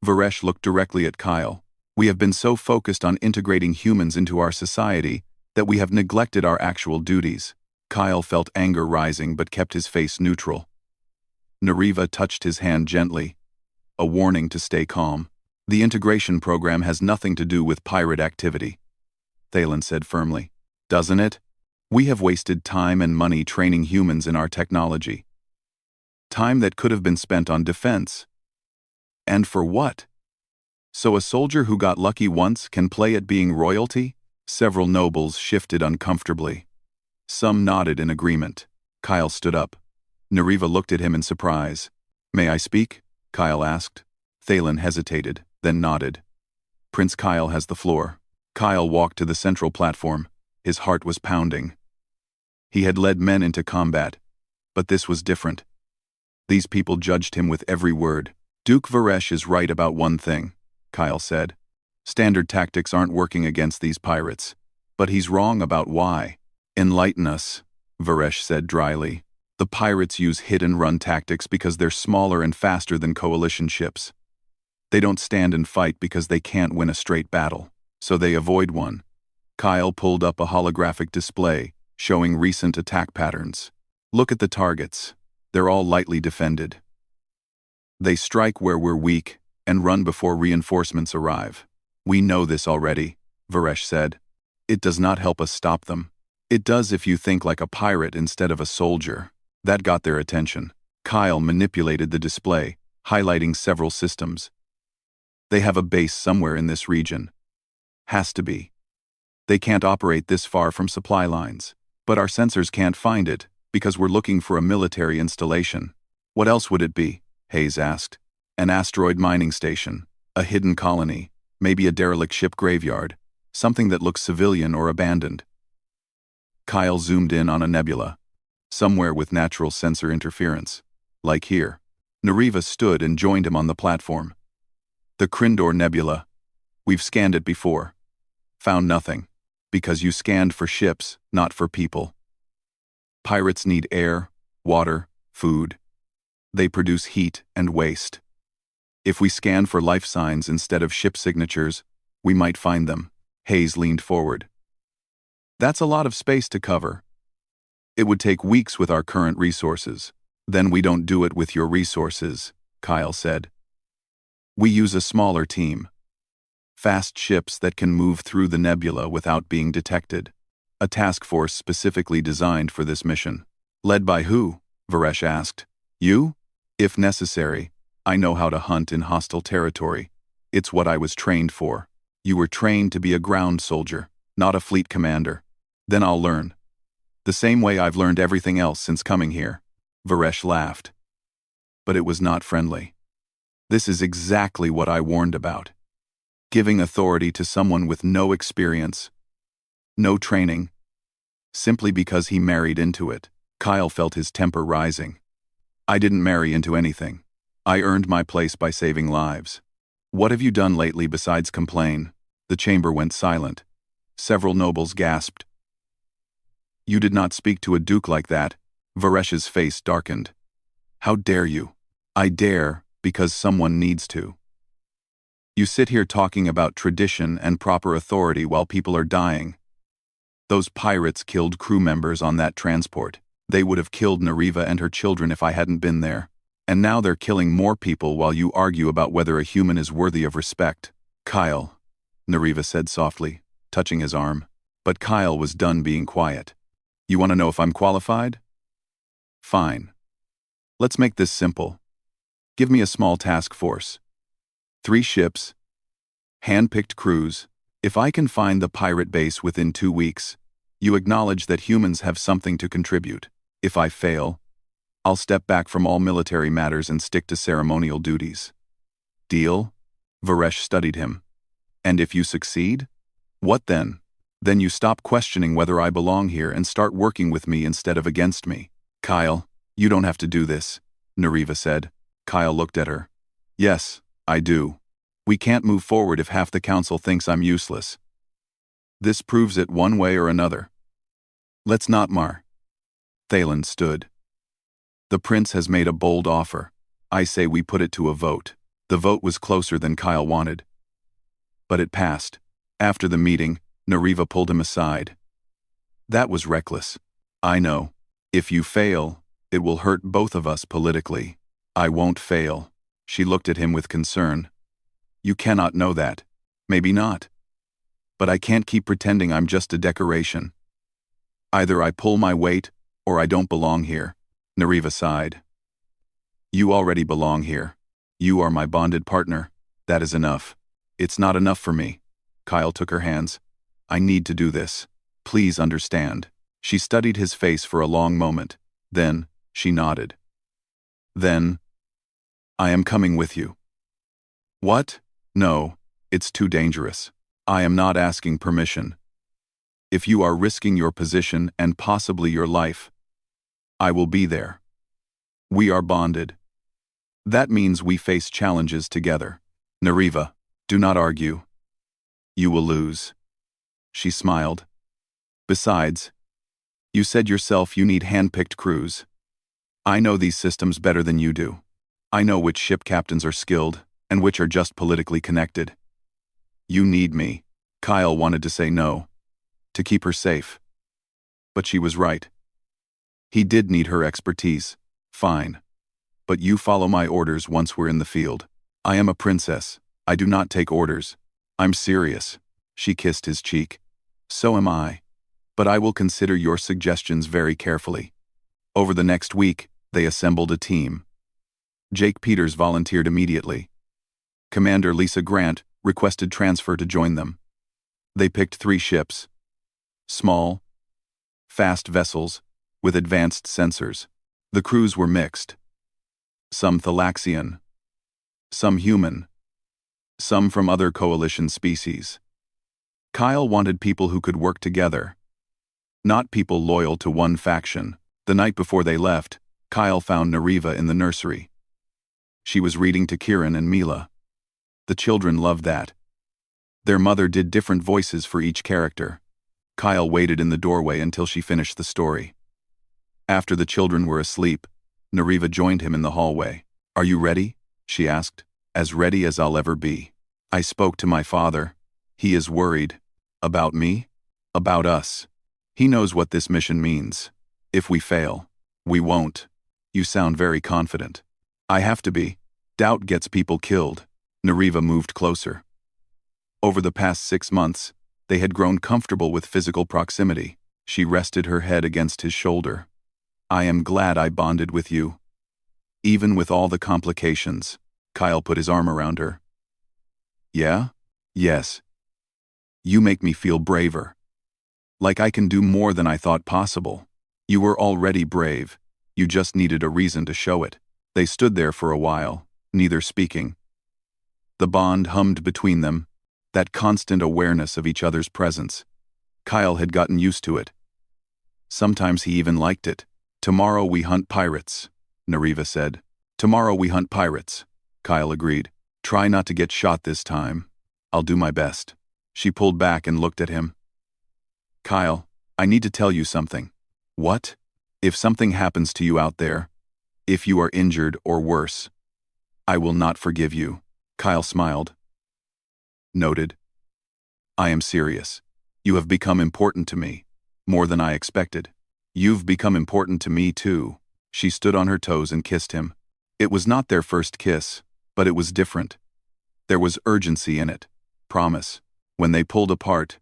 Varesh looked directly at Kyle. "We have been so focused on integrating humans into our society that we have neglected our actual duties." Kyle felt anger rising but kept his face neutral. Neriva touched his hand gently, a warning to stay calm. "The integration program has nothing to do with pirate activity," Thalen said firmly. "Doesn't it? We have wasted time and money training humans in our technology. Time that could have been spent on defense. And for what? So a soldier who got lucky once can play at being royalty?" Several nobles shifted uncomfortably. Some nodded in agreement. Kyle stood up. Neriva looked at him in surprise. "May I speak?" Kyle asked. Thalen hesitated, then nodded. "Prince Kyle has the floor." Kyle walked to the central platform. His heart was pounding. He had led men into combat, but this was different. These people judged him with every word. "Duke Varesh is right about one thing," Kyle said. "Standard tactics aren't working against these pirates. But he's wrong about why." "Enlighten us," Varesh said dryly. "The pirates use hit-and-run tactics because they're smaller and faster than coalition ships. They don't stand and fight because they can't win a straight battle, so they avoid one." Kyle pulled up a holographic display showing recent attack patterns. "Look at the targets. They're all lightly defended. They strike where we're weak and run before reinforcements arrive." "We know this already," Varesh said. "It does not help us stop them. It does if you think like a pirate instead of a soldier." That got their attention. Kyle manipulated the display, highlighting several systems. "They have a base somewhere in this region. Has to be. They can't operate this far from supply lines. But our sensors can't find it, because we're looking for a military installation." "What else would it be?" Hayes asked. "An asteroid mining station, a hidden colony, maybe a derelict ship graveyard, something that looks civilian or abandoned." Kyle zoomed in on a nebula, somewhere with natural sensor interference, like here. Neriva stood and joined him on the platform. "The Krindor Nebula. We've scanned it before. Found nothing. Because you scanned for ships, not for people. Pirates need air, water, food. They produce heat and waste. If we scan for life signs instead of ship signatures, we might find them." Hayes leaned forward. "That's a lot of space to cover. It would take weeks with our current resources." "Then we don't do it with your resources," Kyle said. "We use a smaller team. Fast ships that can move through the nebula without being detected. A task force specifically designed for this mission. Led by who? Varesh asked. You? If necessary. I know how to hunt in hostile territory. It's what I was trained for. You were trained to be a ground soldier, not a fleet commander. Then I'll learn. The same way I've learned everything else since coming here. Varesh laughed. But it was not friendly. This is exactly what I warned about. Giving authority to someone with no experience, no training, simply because he married into it. Kyle felt his temper rising. I didn't marry into anything. I earned my place by saving lives. What have you done lately besides complain? The chamber went silent. Several nobles gasped. You did not speak to a duke like that. Varesh's face darkened. How dare you? I dare, because someone needs to. You sit here talking about tradition and proper authority while people are dying. Those pirates killed crew members on that transport. They would have killed Nariva and her children if I hadn't been there. And now they're killing more people while you argue about whether a human is worthy of respect. Kyle, Nariva said softly, touching his arm. But Kyle was done being quiet. You want to know if I'm qualified? Fine. Let's make this simple. Give me a small task force. 3 ships, hand-picked crews. If I can find the pirate base within 2 weeks, you acknowledge that humans have something to contribute. If I fail, I'll step back from all military matters and stick to ceremonial duties. Deal? Varesh studied him. And if you succeed? What then? Then you stop questioning whether I belong here and start working with me instead of against me. Kyle, you don't have to do this, Nariva said. Kyle looked at her. Yes, I do. We can't move forward if half the council thinks I'm useless. This proves it one way or another. Let's not mar. Thalen stood. The prince has made a bold offer. I say we put it to a vote. The vote was closer than Kyle wanted. But it passed. After the meeting, Nariva pulled him aside. That was reckless. I know. If you fail, it will hurt both of us politically. I won't fail. She looked at him with concern. You cannot know that. Maybe not. But I can't keep pretending I'm just a decoration. Either I pull my weight, or I don't belong here. Nariva sighed. You already belong here. You are my bonded partner. That is enough. It's not enough for me. Kyle took her hands. I need to do this. Please understand. She studied his face for a long moment. Then, she nodded. Then, I am coming with you. What? No, it's too dangerous. I am not asking permission. If you are risking your position and possibly your life, I will be there. We are bonded. That means we face challenges together. Nariva, do not argue. You will lose. She smiled. Besides, you said yourself you need hand-picked crews. I know these systems better than you do. I know which ship captains are skilled and which are just politically connected. You need me. Kyle wanted to say no, to keep her safe. But she was right. He did need her expertise. Fine. But you follow my orders once we're in the field. I am a princess. I do not take orders. I'm serious. She kissed his cheek. So am I. But I will consider your suggestions very carefully. Over the next week, they assembled a team. Jake Peters volunteered immediately. Commander Lisa Grant requested transfer to join them. They picked 3 ships. Small, fast vessels with advanced sensors. The crews were mixed. Some Thalaxian, some human, some from other coalition species. Kyle wanted people who could work together, not people loyal to one faction. The night before they left, Kyle found Nariva in the nursery. She was reading to Kieran and Mila. The children loved that. Their mother did different voices for each character. Kyle waited in the doorway until she finished the story. After the children were asleep, Nariva joined him in the hallway. Are you ready? She asked. As ready as I'll ever be. I spoke to my father. He is worried. About me? About us. He knows what this mission means. If we fail, we won't. You sound very confident. I have to be. Doubt gets people killed. Nariva moved closer. Over the past 6 months, they had grown comfortable with physical proximity. She rested her head against his shoulder. I am glad I bonded with you. Even with all the complications. Kyle put his arm around her. Yeah? Yes. You make me feel braver. Like I can do more than I thought possible. You were already brave. You just needed a reason to show it. They stood there for a while, neither speaking. The bond hummed between them, that constant awareness of each other's presence. Kyle had gotten used to it. Sometimes he even liked it. Tomorrow we hunt pirates, Nariva said. Tomorrow we hunt pirates, Kyle agreed. Try not to get shot this time. I'll do my best. She pulled back and looked at him. Kyle, I need to tell you something. What? If something happens to you out there, if you are injured or worse, I will not forgive you. Kyle smiled. Noted. I am serious. You have become important to me, more than I expected. You've become important to me too. She stood on her toes and kissed him. It was not their first kiss, but it was different. There was urgency in it. Promise. When they pulled apart,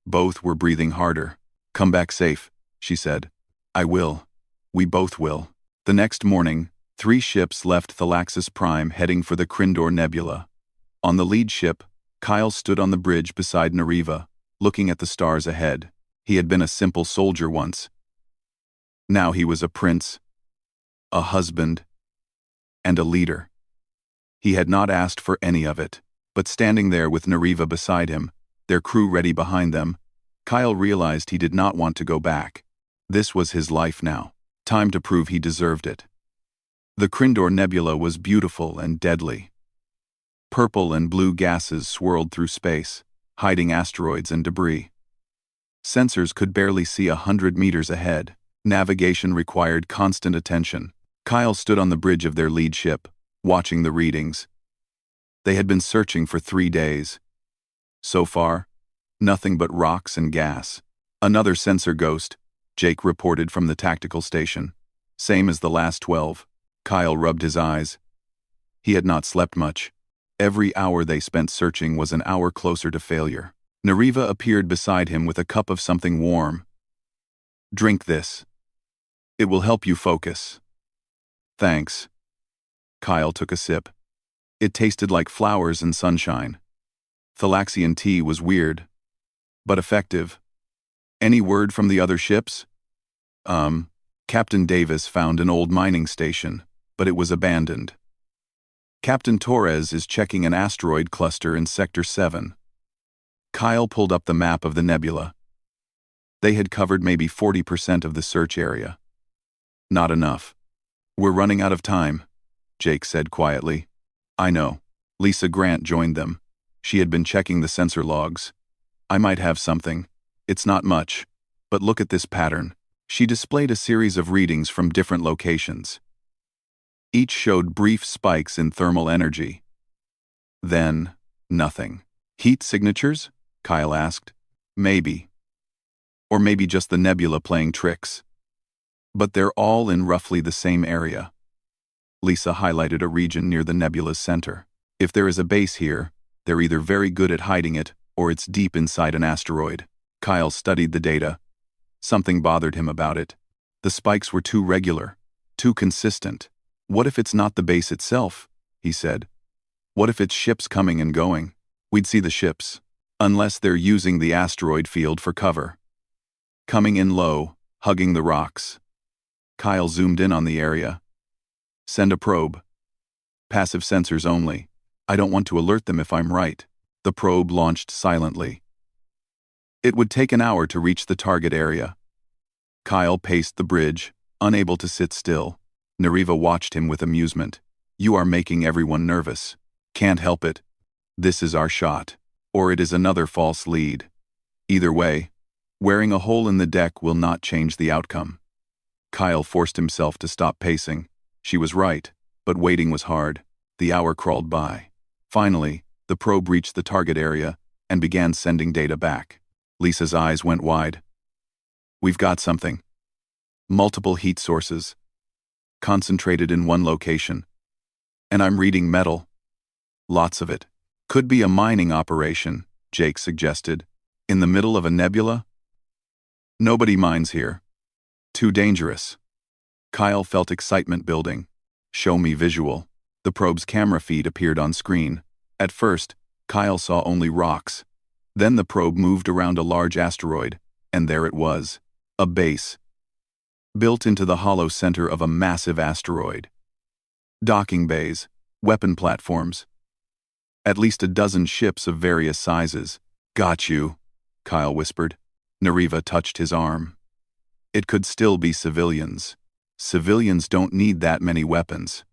both were breathing harder. Come back safe, she said. I will. We both will. The next morning, 3 ships left Thalaxis Prime heading for the Krindor Nebula. On the lead ship, Kyle stood on the bridge beside Nariva, looking at the stars ahead. He had been a simple soldier once. Now he was a prince, a husband, and a leader. He had not asked for any of it, but standing there with Nariva beside him, their crew ready behind them, Kyle realized he did not want to go back. This was his life now. Time to prove he deserved it. The Krindor Nebula was beautiful and deadly. Purple and blue gases swirled through space, hiding asteroids and debris. Sensors could barely see 100 meters ahead. Navigation required constant attention. Kyle stood on the bridge of their lead ship, watching the readings. They had been searching for 3 days. So far, nothing but rocks and gas. Another sensor ghost, Jake reported from the tactical station. Same as the last 12. Kyle rubbed his eyes. He had not slept much. Every hour they spent searching was an hour closer to failure. Nariva appeared beside him with a cup of something warm. Drink this. It will help you focus. Thanks. Kyle took a sip. It tasted like flowers and sunshine. Thalaxian tea was weird, but effective. Any word from the other ships? Captain Davis found an old mining station, but it was abandoned. Captain Torres is checking an asteroid cluster in Sector 7. Kyle pulled up the map of the nebula. They had covered maybe 40% of the search area. Not enough. We're running out of time, Jake said quietly. I know. Lisa Grant joined them. She had been checking the sensor logs. I might have something. It's not much. But look at this pattern. She displayed a series of readings from different locations. Each showed brief spikes in thermal energy. Then, nothing. Heat signatures? Kyle asked. Maybe. Or maybe just the nebula playing tricks. But they're all in roughly the same area. Lisa highlighted a region near the nebula's center. If there is a base here, they're either very good at hiding it, or it's deep inside an asteroid. Kyle studied the data. Something bothered him about it. The spikes were too regular, too consistent. What if it's not the base itself? He said. What if it's ships coming and going? We'd see the ships, unless they're using the asteroid field for cover. Coming in low, hugging the rocks. Kyle zoomed in on the area. Send a probe. Passive sensors only. I don't want to alert them if I'm right. The probe launched silently. It would take an hour to reach the target area. Kyle paced the bridge, unable to sit still. Nariva watched him with amusement. You are making everyone nervous. Can't help it. This is our shot. Or it is another false lead. Either way, wearing a hole in the deck will not change the outcome. Kyle forced himself to stop pacing. She was right, but waiting was hard. The hour crawled by. Finally, the probe reached the target area and began sending data back. Lisa's eyes went wide. We've got something. Multiple heat sources. Concentrated in one location. And I'm reading metal. Lots of it. Could be a mining operation, Jake suggested. In the middle of a nebula? Nobody minds here. Too dangerous. Kyle felt excitement building. Show me visual. The probe's camera feed appeared on screen. At first, Kyle saw only rocks. Then the probe moved around a large asteroid, and there it was. A base. Built into the hollow center of a massive asteroid. Docking bays, weapon platforms. At least a dozen ships of various sizes. Got you, Kyle whispered. Nariva touched his arm. It could still be civilians. Civilians don't need that many weapons.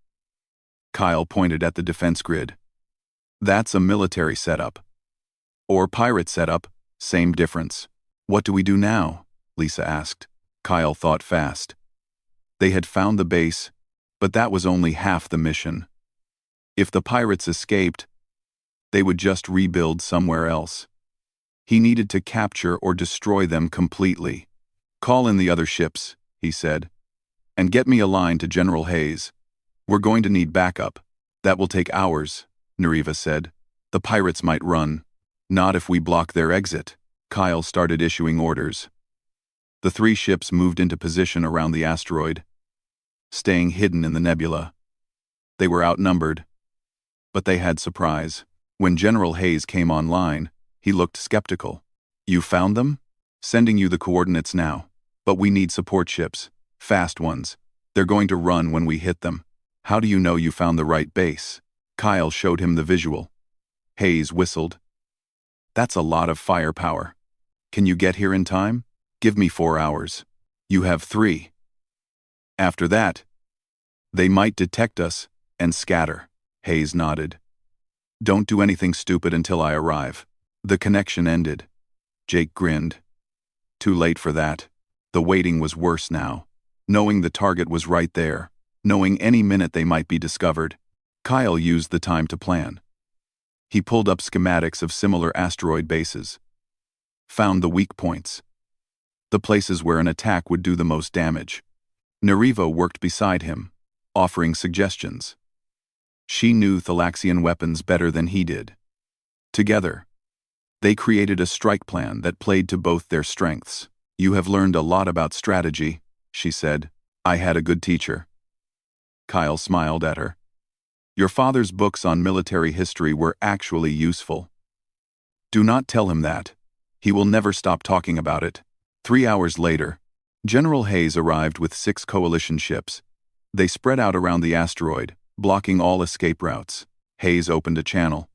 Kyle pointed at the defense grid. That's a military setup. Or pirate setup, same difference. What do we do now? Lisa asked. Kyle thought fast. They had found the base, but that was only half the mission. If the pirates escaped, they would just rebuild somewhere else. He needed to capture or destroy them completely. Call in the other ships, he said. And get me a line to General Hayes. We're going to need backup. That will take hours, Nariva said. The pirates might run. Not if we block their exit. Kyle started issuing orders. The 3 ships moved into position around the asteroid, staying hidden in the nebula. They were outnumbered, but they had surprise. When General Hayes came online, he looked skeptical. You found them? Sending you the coordinates now. But we need support ships. Fast ones. They're going to run when we hit them. How do you know you found the right base? Kyle showed him the visual. Hayes whistled. That's a lot of firepower. Can you get here in time? Give me 4 hours. You have 3. After that, they might detect us and scatter. Hayes nodded. Don't do anything stupid until I arrive. The connection ended. Jake grinned. Too late for that. The waiting was worse now. Knowing the target was right there. Knowing any minute they might be discovered. Kyle used the time to plan. He pulled up schematics of similar asteroid bases. Found the weak points. The places where an attack would do the most damage. Nariva worked beside him, offering suggestions. She knew Thalaxian weapons better than he did. Together, they created a strike plan that played to both their strengths. You have learned a lot about strategy, she said. I had a good teacher. Kyle smiled at her. Your father's books on military history were actually useful. Do not tell him that. He will never stop talking about it. 3 hours later, General Hayes arrived with 6 coalition ships. They spread out around the asteroid, blocking all escape routes. Hayes opened a channel.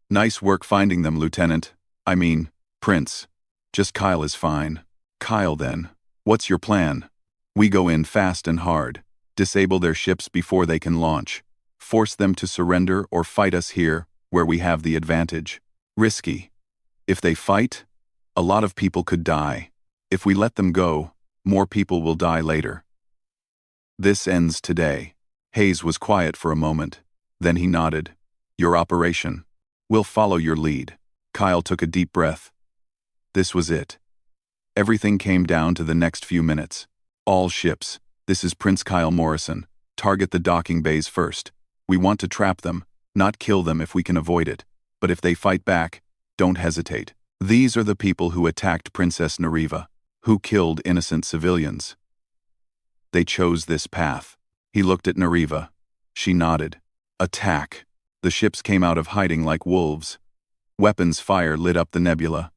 Nice work finding them, Lieutenant. I mean, Prince. Just Kyle is fine. Kyle then. What's your plan? We go in fast and hard. Disable their ships before they can launch. Force them to surrender or fight us here, where we have the advantage. Risky. If they fight, a lot of people could die. If we let them go, more people will die later. This ends today. Hayes was quiet for a moment. Then he nodded. Your operation. We'll follow your lead. Kyle took a deep breath. This was it. Everything came down to the next few minutes. All ships. This is Prince Kyle Morrison. Target the docking bays first. We want to trap them, not kill them if we can avoid it. But if they fight back, don't hesitate. These are the people who attacked Princess Nariva, who killed innocent civilians. They chose this path. He looked at Nariva. She nodded. Attack. The ships came out of hiding like wolves. Weapons fire lit up the nebula.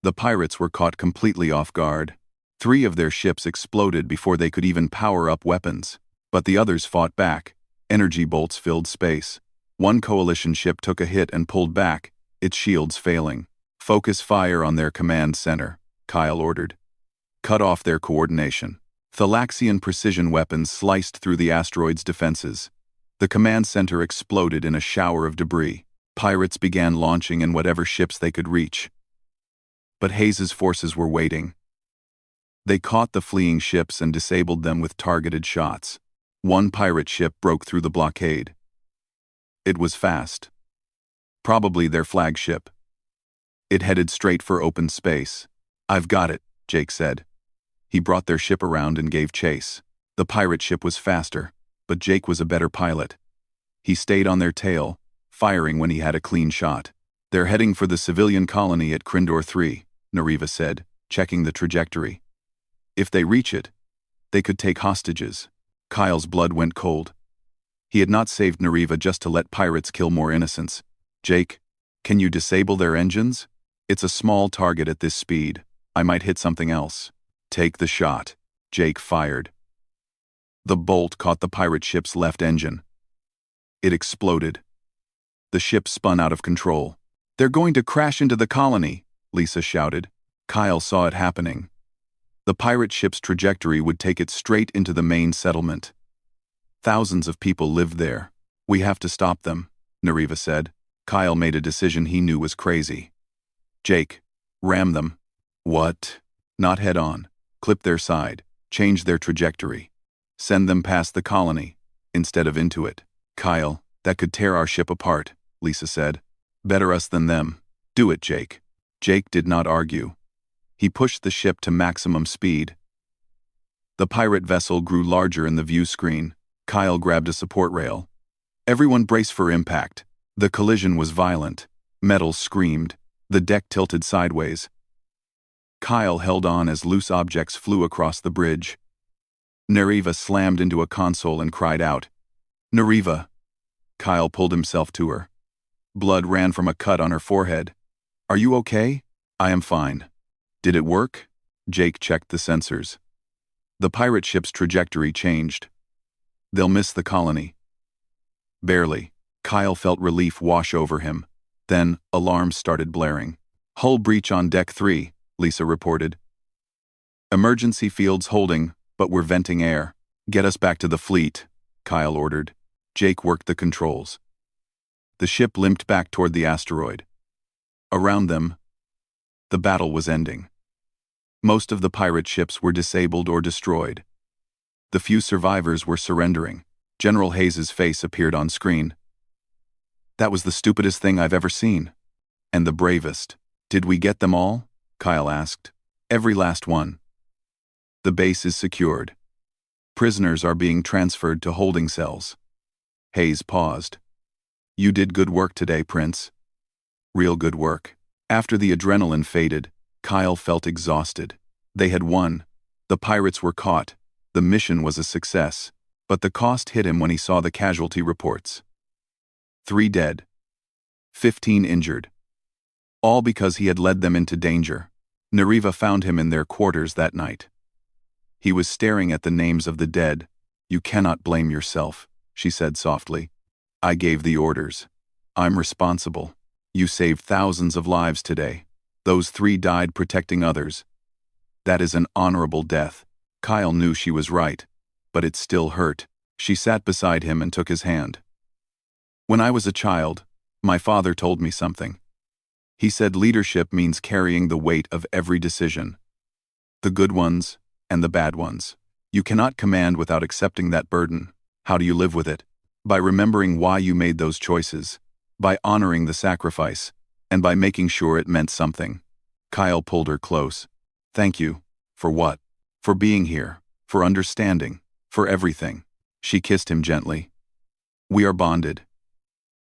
The pirates were caught completely off guard. 3 of their ships exploded before they could even power up weapons. But the others fought back. Energy bolts filled space. 1 coalition ship took a hit and pulled back, its shields failing. Focus fire on their command center, Kyle ordered. Cut off their coordination. Thalaxian precision weapons sliced through the asteroid's defenses. The command center exploded in a shower of debris. Pirates began launching in whatever ships they could reach. But Hayes's forces were waiting. They caught the fleeing ships and disabled them with targeted shots. 1 pirate ship broke through the blockade. It was fast. Probably their flagship. It headed straight for open space. I've got it, Jake said. He brought their ship around and gave chase. The pirate ship was faster, but Jake was a better pilot. He stayed on their tail, firing when he had a clean shot. They're heading for the civilian colony at Crindor 3, Nariva said. checking the trajectory. If they reach it, they could take hostages. Kyle's blood went cold. He had not saved Nariva just to let pirates kill more innocents. Jake, can you disable their engines? It's a small target at this speed. I might hit something else. Take the shot. Jake fired. The bolt caught the pirate ship's left engine. It exploded. The ship spun out of control. They're going to crash into the colony, Lisa shouted. Kyle saw it happening. The pirate ship's trajectory would take it straight into the main settlement. Thousands of people lived there. We have to stop them, Nariva said. Kyle made a decision he knew was crazy. Jake, ram them. What? Not head on. Clip their side. Change their trajectory. Send them past the colony, instead of into it. Kyle, that could tear our ship apart, Lisa said. Better us than them. Do it, Jake. Jake did not argue. He pushed the ship to maximum speed. The pirate vessel grew larger in the view screen. Kyle grabbed a support rail. Everyone brace for impact. The collision was violent. Metal screamed. The deck tilted sideways. Kyle held on as loose objects flew across the bridge. Nariva slammed into a console and cried out. Nariva! Kyle pulled himself to her. Blood ran from a cut on her forehead. Are you okay? I am fine. Did it work? Jake checked the sensors. The pirate ship's trajectory changed. They'll miss the colony. Barely. Kyle felt relief wash over him. Then, alarms started blaring. Hull breach on deck 3, Lisa reported. Emergency fields holding, but we're venting air. Get us back to the fleet, Kyle ordered. Jake worked the controls. The ship limped back toward the asteroid. Around them, the battle was ending. Most of the pirate ships were disabled or destroyed. The few survivors were surrendering. General Hayes's face appeared on screen. That was the stupidest thing I've ever seen. And the bravest. Did we get them all? Kyle asked. Every last one. The base is secured. Prisoners are being transferred to holding cells. Hayes paused. You did good work today, Prince. Real good work. After the adrenaline faded, Kyle felt exhausted. They had won. The pirates were caught. The mission was a success. But the cost hit him when he saw the casualty reports. 3 dead. 15 injured. All because he had led them into danger. Nariva found him in their quarters that night. He was staring at the names of the dead. You cannot blame yourself, she said softly. I gave the orders. I'm responsible. You saved thousands of lives today. Those 3 died protecting others. That is an honorable death. Kyle knew she was right, but it still hurt. She sat beside him and took his hand. When I was a child, my father told me something. He said leadership means carrying the weight of every decision. The good ones and the bad ones. You cannot command without accepting that burden. How do you live with it? By remembering why you made those choices, by honoring the sacrifice, and by making sure it meant something. Kyle pulled her close. Thank you. For what? For being here. For understanding. For everything. She kissed him gently. We are bonded.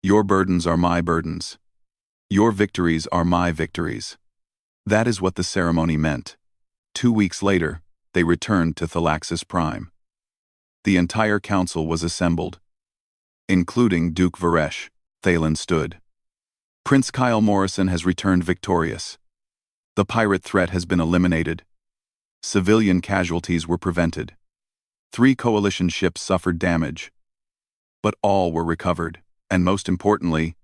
Your burdens are my burdens. Your victories are my victories. That is what the ceremony meant. 2 weeks later, they returned to Thalaxis Prime. The entire council was assembled, including Duke Varesh. Thalen stood. Prince Kyle Morrison has returned victorious. The pirate threat has been eliminated. Civilian casualties were prevented. 3 coalition ships suffered damage. But all were recovered, and most importantly,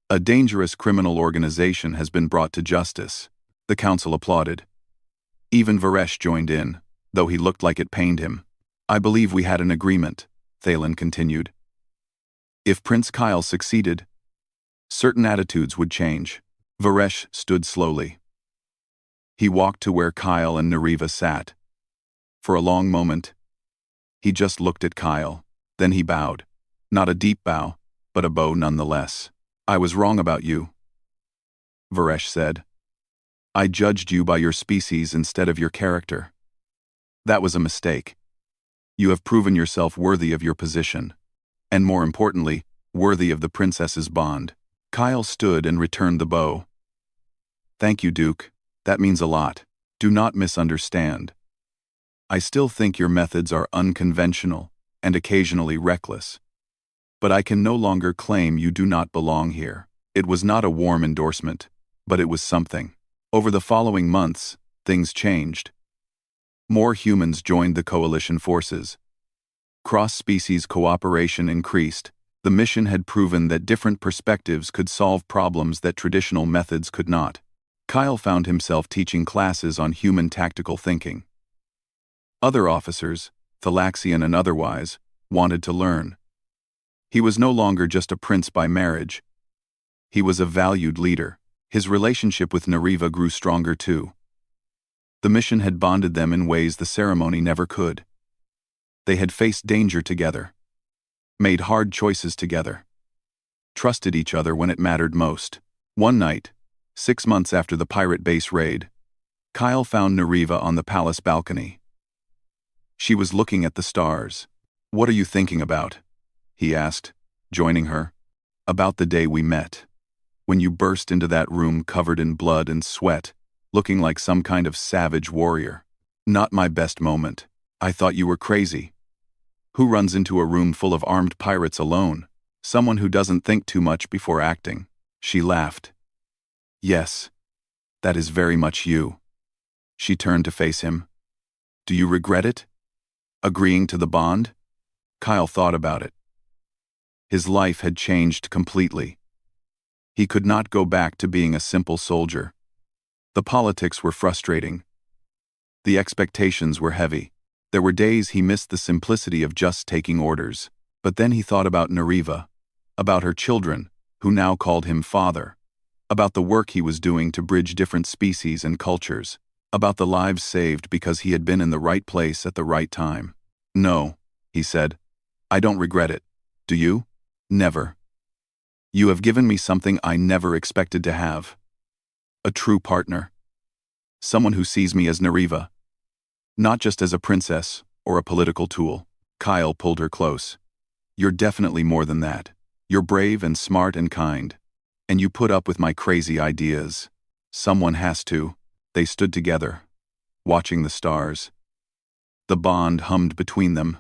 a dangerous criminal organization has been brought to justice. The council applauded. Even Varesh joined in, though he looked like it pained him. I believe we had an agreement, Thalen continued. If Prince Kyle succeeded, certain attitudes would change. Varesh stood slowly. He walked to where Kyle and Nariva sat. For a long moment, he just looked at Kyle. Then he bowed. Not a deep bow, but a bow nonetheless. I was wrong about you, Varesh said. I judged you by your species instead of your character. That was a mistake. You have proven yourself worthy of your position. And more importantly, worthy of the princess's bond. Kyle stood and returned the bow. Thank you, Duke. That means a lot. Do not misunderstand. I still think your methods are unconventional and occasionally reckless. But I can no longer claim you do not belong here. It was not a warm endorsement, but it was something. Over the following months, things changed. More humans joined the coalition forces. Cross-species cooperation increased. The mission had proven that different perspectives could solve problems that traditional methods could not. Kyle found himself teaching classes on human tactical thinking. Other officers, Thalaxian and otherwise, wanted to learn. He was no longer just a prince by marriage. He was a valued leader. His relationship with Nariva grew stronger too. The mission had bonded them in ways the ceremony never could. They had faced danger together, made hard choices together, trusted each other when it mattered most. One night, 6 months after the pirate base raid, Kyle found Nariva on the palace balcony. She was looking at the stars. "What are you thinking about?" he asked, joining her. "About the day we met. When you burst into that room covered in blood and sweat, looking like some kind of savage warrior. Not my best moment. I thought you were crazy. Who runs into a room full of armed pirates alone? Someone who doesn't think too much before acting." She laughed. "Yes, that is very much you." She turned to face him. "Do you regret it? Agreeing to the bond?" Kyle thought about it. His life had changed completely. He could not go back to being a simple soldier. The politics were frustrating. The expectations were heavy. There were days he missed the simplicity of just taking orders. But then he thought about Nariva, about her children, who now called him father, about the work he was doing to bridge different species and cultures, about the lives saved because he had been in the right place at the right time. "No," he said. "I don't regret it. Do you?" "Never. You have given me something I never expected to have. A true partner. Someone who sees me as Nariva. Not just as a princess or a political tool." Kyle pulled her close. "You're definitely more than that. You're brave and smart and kind. And you put up with my crazy ideas. Someone has to." They stood together, watching the stars. The bond hummed between them.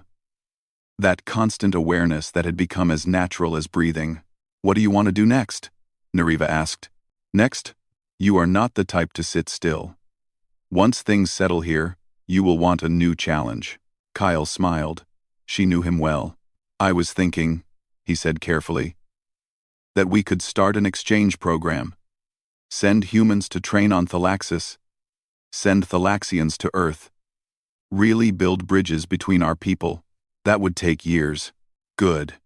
That constant awareness that had become as natural as breathing. "What do you want to do next?" Nariva asked. "Next? You are not the type to sit still. Once things settle here, you will want a new challenge." Kyle smiled. She knew him well. "I was thinking," he said carefully, "that we could start an exchange program. Send humans to train on Thalaxis. Send Thalaxians to Earth. Really build bridges between our people. That would take years." "Good.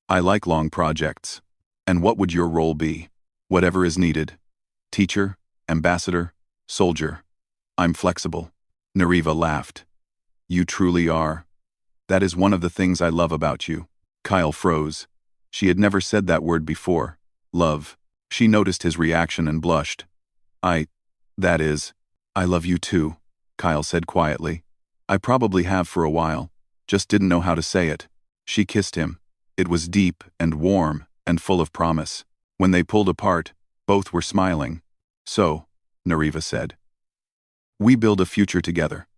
I like long projects. And what would your role be?" "Whatever is needed. Teacher, ambassador, soldier. I'm flexible." Nariva laughed. "You truly are. That is one of the things I love about you." Kyle froze. She had never said that word before. Love. She noticed his reaction and blushed. That is, I love you too," Kyle said quietly. "I probably have for a while, just didn't know how to say it." She kissed him. It was deep and warm and full of promise. When they pulled apart, both were smiling. "So," Nariva said, "we build a future together.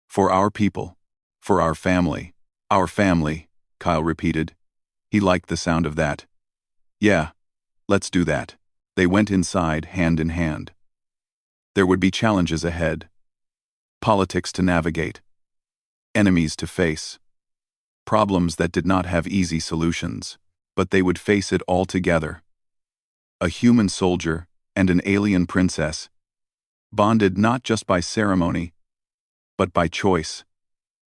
For our people. For our family." "Our family," Kyle repeated. He liked the sound of that. "Yeah, let's do that." They went inside hand in hand. There would be challenges ahead. Politics to navigate. Enemies to face. Problems that did not have easy solutions, but they would face it all together. A human soldier and an alien princess, bonded not just by ceremony, but by choice,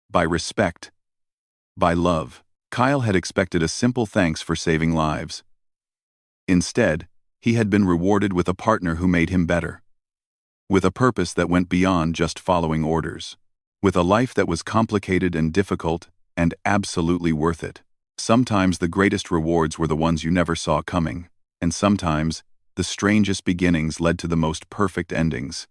by respect, by love. Kyle had expected a simple thanks for saving lives. Instead, he had been rewarded with a partner who made him better. With a purpose that went beyond just following orders. With a life that was complicated and difficult and absolutely worth it. Sometimes the greatest rewards were the ones you never saw coming, and sometimes the strangest beginnings led to the most perfect endings.